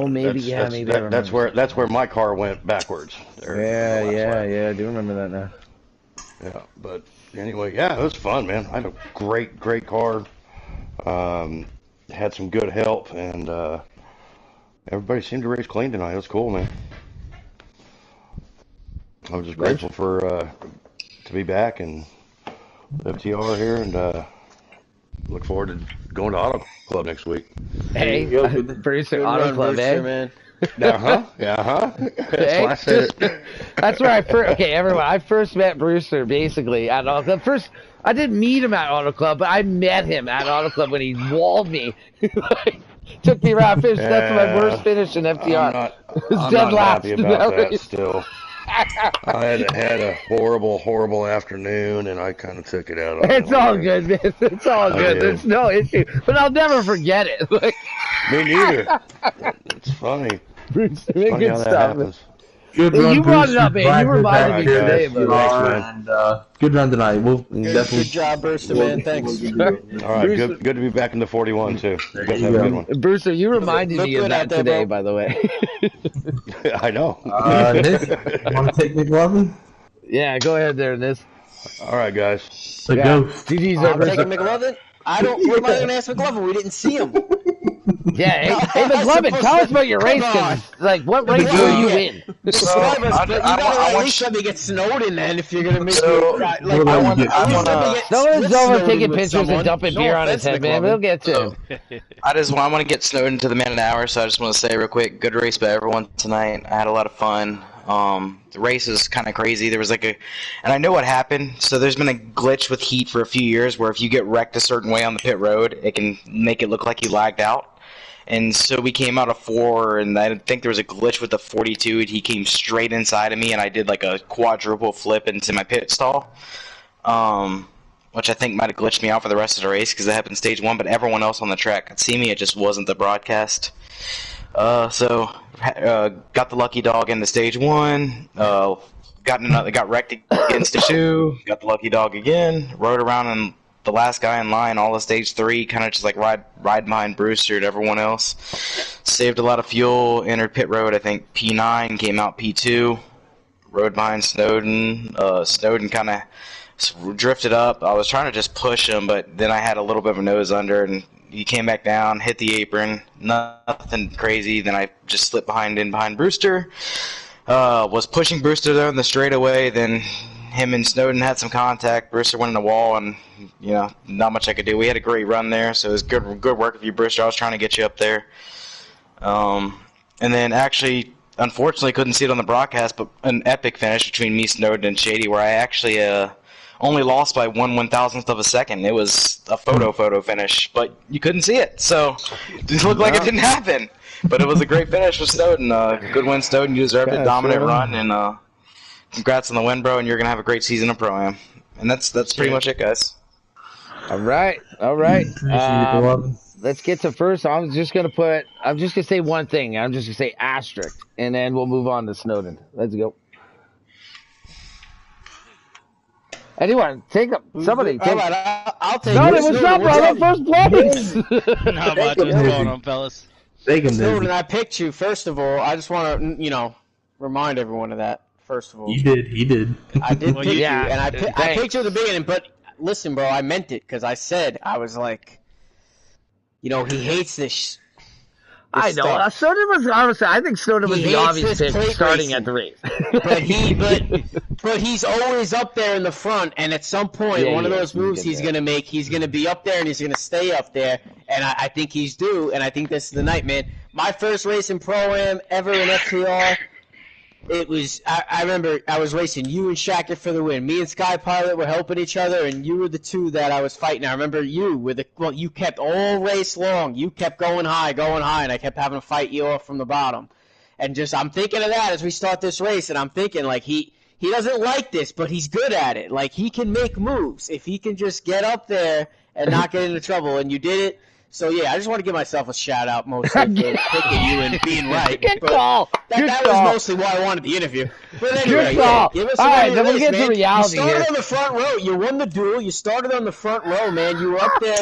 maybe that's where my car went backwards. Yeah, I do remember that now. Yeah, but anyway, it was fun, man. I had a great car. Had some good help, and everybody seemed to race clean tonight. It was cool, man. I'm just grateful to be back and FTR here, and look forward to going to Auto Club next week. Hey, Brewster, Auto Club, Brewster, man. That's where I first met Brewster, basically, at Auto Club. First, I didn't meet him at Auto Club, but I met him at Auto Club when he walled me. Took me around, finished. That's my worst finish in FTR. I'm not happy about that still. I had a horrible afternoon, and I kind of took it out on It's all good, man. It's all good. There's no issue. But I'll never forget it. Me neither. It's funny. Brewster, It's funny how that happens. Good Hey, run, you brought it Brewster. up, man. You reminded me today about it. And good run tonight. We'll definitely. Good job, Brewster, man. Thanks. All right, good to be back in the 41 too. You guys have a good one. Brewster, you reminded me of that today, by the way. I know. Nick, want to take McLovin? Yeah, go ahead there, Nis. All right, guys. So go. GG's I'm taking McLovin. What am I going to ask McLovin? We didn't see him. Yeah, hey McLovin, tell us about your race, because, like, what race were you in? Describe us, but you gotta at least let me get Snowden then if you're gonna make me. Snowden's over taking pictures and dumping beer on his head, man. We'll get to him. I want to get Snowden to the man an hour, so I just want to say real quick, good race by everyone tonight. I had a lot of fun. The race is kind of crazy. There was and I know what happened. So there's been a glitch with Heat for a few years where if you get wrecked a certain way on the pit road, it can make it look like you lagged out. And so we came out of 4, and I think there was a glitch with the 42, and he came straight inside of me, and I did like a quadruple flip into my pit stall, which I think might have glitched me out for the rest of the race because it happened in stage 1, but everyone else on the track could see me. It just wasn't the broadcast. Got the lucky dog into stage 1, got wrecked again stage 2, got the lucky dog again, rode around in the last guy in line all of stage 3, kind of just like ride behind Brewster and everyone else. Saved a lot of fuel, entered pit road, I think P9, came out P2, rode behind Snowden. Snowden kind of drifted up. I was trying to just push him, but then I had a little bit of a nose under, and he came back down, hit the apron, nothing crazy. Then I just slipped behind Brewster. Was pushing Brewster there in the straightaway, then him and Snowden had some contact. Brewster went in the wall, and not much I could do. We had a great run there, so it was good work of you, Brewster. I was trying to get you up there. And then actually, unfortunately, couldn't see it on the broadcast, but an epic finish between me, Snowden, and Shady, where I actually only lost by 1/1000th of a second. It was a photo finish, but you couldn't see it, so it didn't look like it didn't happen. But it was a great finish with Snowden. Good win, Snowden. You deserved a dominant run, and congrats on the win, bro, and you're going to have a great season of Pro-Am. And that's pretty much it, guys. All right. Let's get to first. I'm just gonna say one thing. I'm just gonna say asterisk, and then we'll move on to Snowden. Let's go. Anyone, take up. Somebody take. All right, I'll take Snowden, it. what's up, brother? First place. Not much. What's going on, fellas? Snowden, I picked you. First of all, I just want to, remind everyone of that. First of all, He did. I did pick you, yeah, and I picked you at the beginning. But listen, bro, I meant it because I said I was like, he hates this. I know. Stuff. Snowden was honestly. I think Snowden was the obvious pick starting at the race. But he's always up there in the front, and at some point, one of those moves he's going to make, he's going to be up there, and he's going to stay up there, and I think he's due, and I think this is the night, man. My first race in Pro-Am ever in FTR, it was, I remember I was racing you and Shacker for the win. Me and Sky Pilot were helping each other, and you were the two that I was fighting. I remember you kept all race long. You kept going high, and I kept having to fight you off from the bottom. And just, I'm thinking of that as we start this race, and I'm thinking, like, he doesn't like this, but he's good at it. Like, he can make moves. If he can just get up there and not get into trouble, and you did it. So, yeah, I just want to give myself a shout-out mostly for picking you and being right. Good call. That was mostly why I wanted the interview. But anyway, Good call. give us all right, then we'll race, get man. to reality You started here. on the front row. You won the duel. You started on the front row, man. You were up there.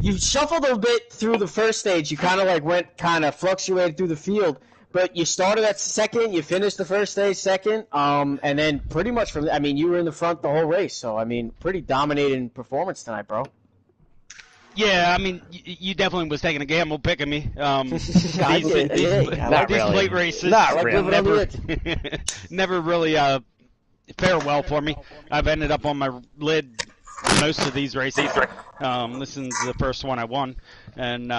You shuffled a bit through the first stage. You kind of fluctuated through the field. But you started at second. You finished the first stage second. And then pretty much you were in the front the whole race. So, pretty dominating performance tonight, bro. Yeah, you definitely was taking a gamble picking me. These plate races never really fare well for me. I've ended up on my lid most of these races. This is the first one I won, and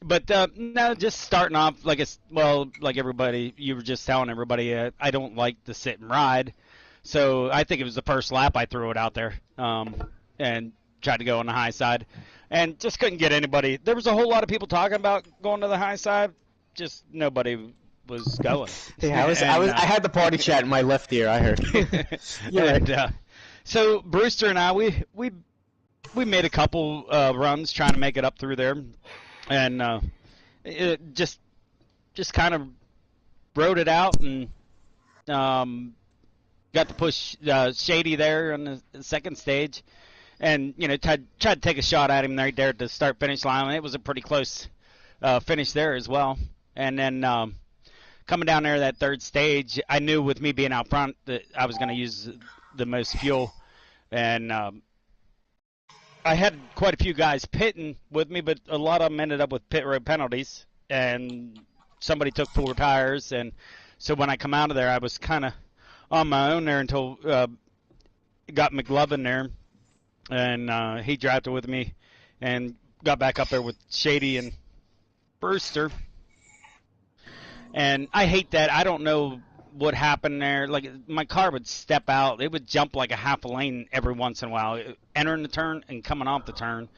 but no, just starting off like everybody. You were just telling everybody, I don't like to sit and ride, so I think it was the first lap I threw it out there and tried to go on the high side. And just couldn't get anybody. There was a whole lot of people talking about going to the high side. Just nobody was going. Yeah, I had the party chat in my left ear. I heard. So Brewster and I, we made a couple runs trying to make it up through there, and it just kind of rode it out and got to push Shady there on the second stage. And, tried to take a shot at him right there at the start-finish line. It was a pretty close finish there as well. And then coming down there that third stage, I knew with me being out front that I was going to use the most fuel. And I had quite a few guys pitting with me, but a lot of them ended up with pit road penalties. And somebody took 4 tires. And so when I come out of there, I was kind of on my own there until got McLovin there. And he drafted with me and got back up there with Shady and Brewster. And I hate that. I don't know what happened there. Like, my car would step out. It would jump like a half a lane every once in a while, entering the turn and coming off the turn.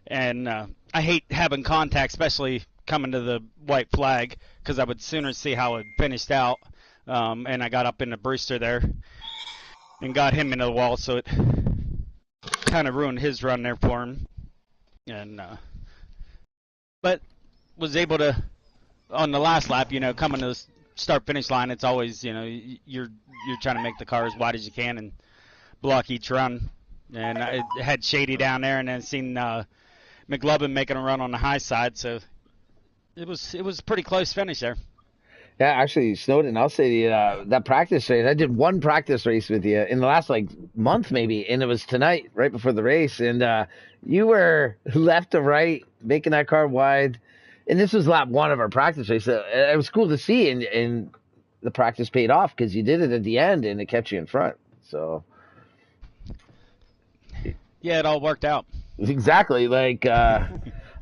And I hate having contact, especially coming to the white flag because I would sooner see how it finished out. And I got up into Brewster there and got him into the wall, so it kind of ruined his run there for him. And but was able to, on the last lap, coming to the start-finish line, it's always, you're trying to make the car as wide as you can and block each run. And I had Shady down there, and then seen McLovin making a run on the high side, so it was a pretty close finish there. Yeah, actually, Snowden, I'll say that practice race, I did one practice race with you in the last, month maybe, and it was tonight, right before the race, and you were left to right, making that car wide, and this was lap one of our practice race. It was cool to see, and the practice paid off because you did it at the end, and it kept you in front, so... Yeah, it all worked out. Exactly,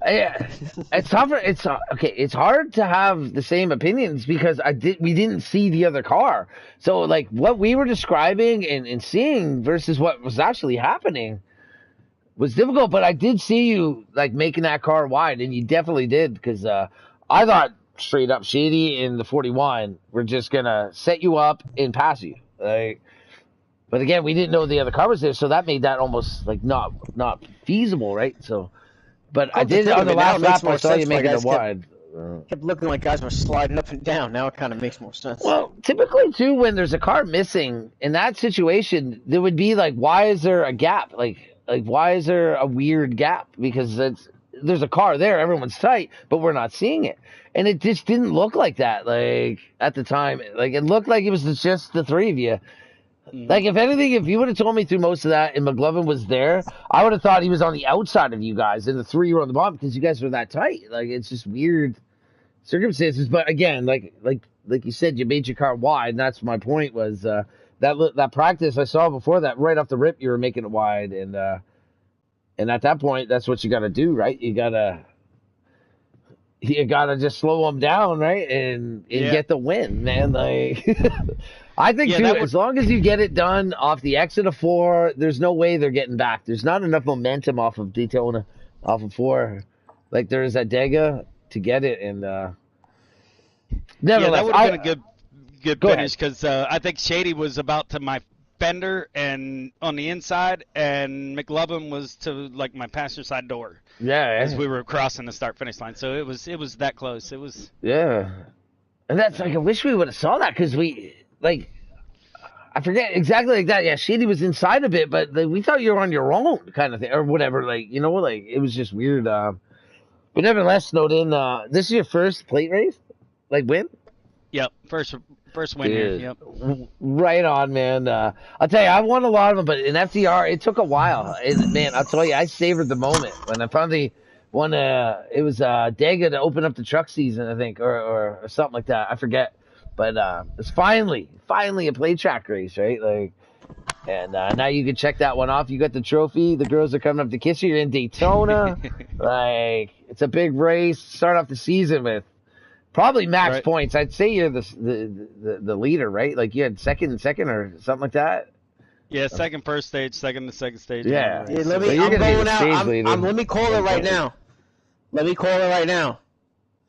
it's tougher. It's hard to have the same opinions because we didn't see the other car. So what we were describing and seeing versus what was actually happening was difficult. But I did see you making that car wide, and you definitely did because I thought straight up Shady in the 41 were just gonna set you up and pass you. But again, we didn't know the other car was there, so that made that almost not feasible, right? So. But I did on the last lap. I saw you making it wide. Kept looking like guys were sliding up and down. Now it kind of makes more sense. Well, typically too, when there's a car missing in that situation, there would be why is there a gap? Why is there a weird gap? Because there's a car there, everyone's tight, but we're not seeing it, and it just didn't look like that. At the time, it looked like it was just the three of you. If anything, if you would have told me through most of that and McLovin was there, I would have thought he was on the outside of you guys and the three were on the bottom because you guys were that tight. It's just weird circumstances. But again, like you said, you made your car wide, and that's my point was that practice I saw before that, right off the rip, you were making it wide. And at that point, that's what you got to do, right? You gotta just slow them down, right? And get the win, man. I think, too, as long as you get it done off the exit of 4, there's no way they're getting back. There's not enough momentum off of Daytona, off of 4, like there is at Dega to get it. And nevertheless, that would have been a good finish because I think Shady was about to my fender and on the inside, and McLovin was to my passenger side door. Yeah, as we were crossing the start-finish line. So it was that close. It was. Yeah, and that's I wish we would have saw that because I forget exactly like that. Yeah, Shady was inside a bit, but we thought you were on your own kind of thing or whatever. It was just weird. But nevertheless, Snowden, this is your first plate race, win? Yep, first win here. Yep. Right on, man. I'll tell you, I won a lot of them, but in FTR, it took a while. And man, I'll tell you, I savored the moment when I finally won. It was Dega to open up the truck season, I think, or something like that. I forget. But it's finally a play track race, right? And now you can check that one off. You got the trophy. The girls are coming up to kiss you. You're in Daytona. It's a big race. Start off the season with probably max points. I'd say you're the leader, right? You had second or something like that. Yeah, second first stage, second stage. Yeah. Let me call it right now.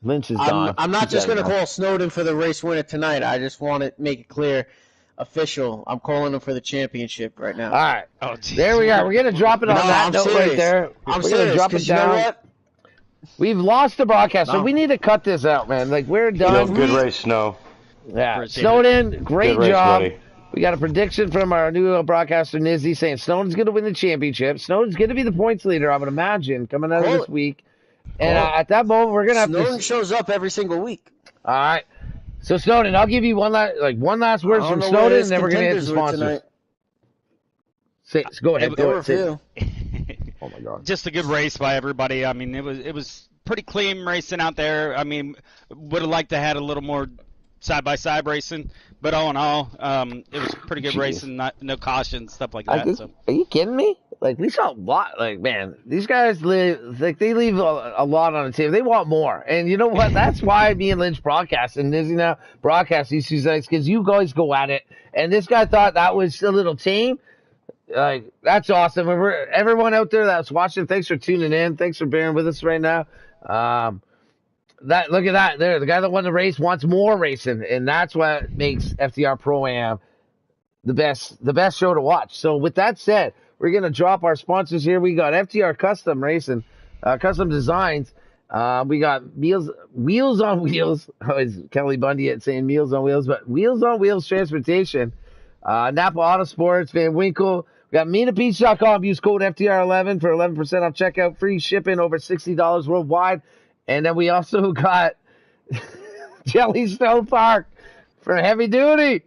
Lynch is gone. I'm not just going to call Snowden for the race winner tonight. I just want to make it clear, official. I'm calling him for the championship right now. All right. Oh, there we are. We're going to drop it on that note right there. I'm serious. Drop it down. You know what? We've lost the broadcast, so we need to cut this out, man. We're done. Good race, Snow. Yeah. Snowden, great job. Buddy. We got a prediction from our new broadcaster, Nizzy, saying Snowden's going to win the championship. Snowden's going to be the points leader, I would imagine, coming out of this week. And at that moment, we're gonna have Snowden shows up every single week. All right. So Snowden, I'll give you one last word from Snowden, and then we're gonna hit the sponsors. Go ahead. Oh my God. Just a good race by everybody. I mean, it was pretty clean racing out there. I mean, would have liked to have had a little more side-by-side racing, but all in all, it was pretty good racing. No cautions, stuff like that. Are you kidding me? We saw a lot. Man, these guys they leave a lot on the table. They want more. And you know what? That's why me and Lynch broadcast and Nizzy now broadcast these two nights because you guys go at it. And this guy thought that was a little tame. That's awesome. Everyone out there that's watching, thanks for tuning in. Thanks for bearing with us right now. Look at that. There, the guy that won the race wants more racing, and that's what makes FTR Pro-Am the best show to watch. So with that said, we're gonna drop our sponsors here. We got FTR Custom Racing, Custom Designs. We got Wheels on Wheels. Oh, is Kelly Bundy at saying Meals on Wheels, but Wheels on Wheels Transportation. Napa Autosports, Van Winkle. We got MinaPeach.com. Use code FTR11 for 11% off checkout. Free shipping over $60 worldwide. And then we also got Jellystone Park for heavy duty.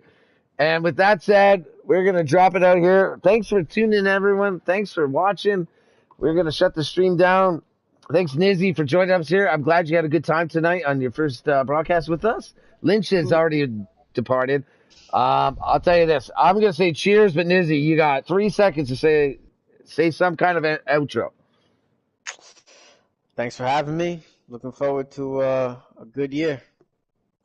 And with that said, we're going to drop it out here. Thanks for tuning in, everyone. Thanks for watching. We're going to shut the stream down. Thanks, Nizzy, for joining us here. I'm glad you had a good time tonight on your first broadcast with us. Lynch has already departed. I'll tell you this. I'm going to say cheers, but Nizzy, you got 3 seconds to say some kind of outro. Thanks for having me. Looking forward to a good year.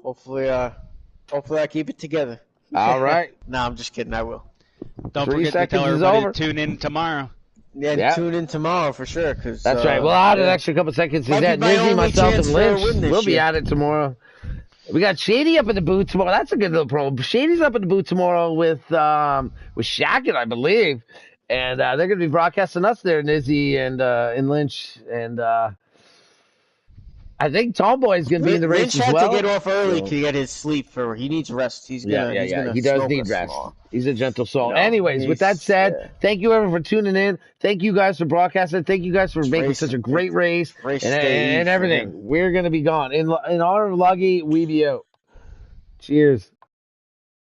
Hopefully I keep it together. All right. No, I'm just kidding. I will. Don't 3 forget to tell seconds is everybody over. to tune in tomorrow. Yeah, Yeah. tune in tomorrow for sure. That's right. We'll add an extra couple seconds. Might be That my Nizzy, only myself, and chance for a Lynch. win this We'll be year. at it tomorrow. We got Shady up in the booth tomorrow. That's a good little promo. Shady's up in the booth tomorrow with Shackett, I believe, and they're going to be broadcasting us there, Nizzy and Lynch, and I think Tomboy's going to be in the race Lynch as had well. to get off early So- to get his sleep. He needs rest. He's gonna He does smoke need us rest. tomorrow. He's a gentle soul. No, Anyways, with that said, yeah. thank you everyone for tuning in. Thank you guys for broadcasting. Thank you guys for making race- such a great race race and day Eve for everything. him. We're going to be gone. In honor of Luggy, we be out. Cheers.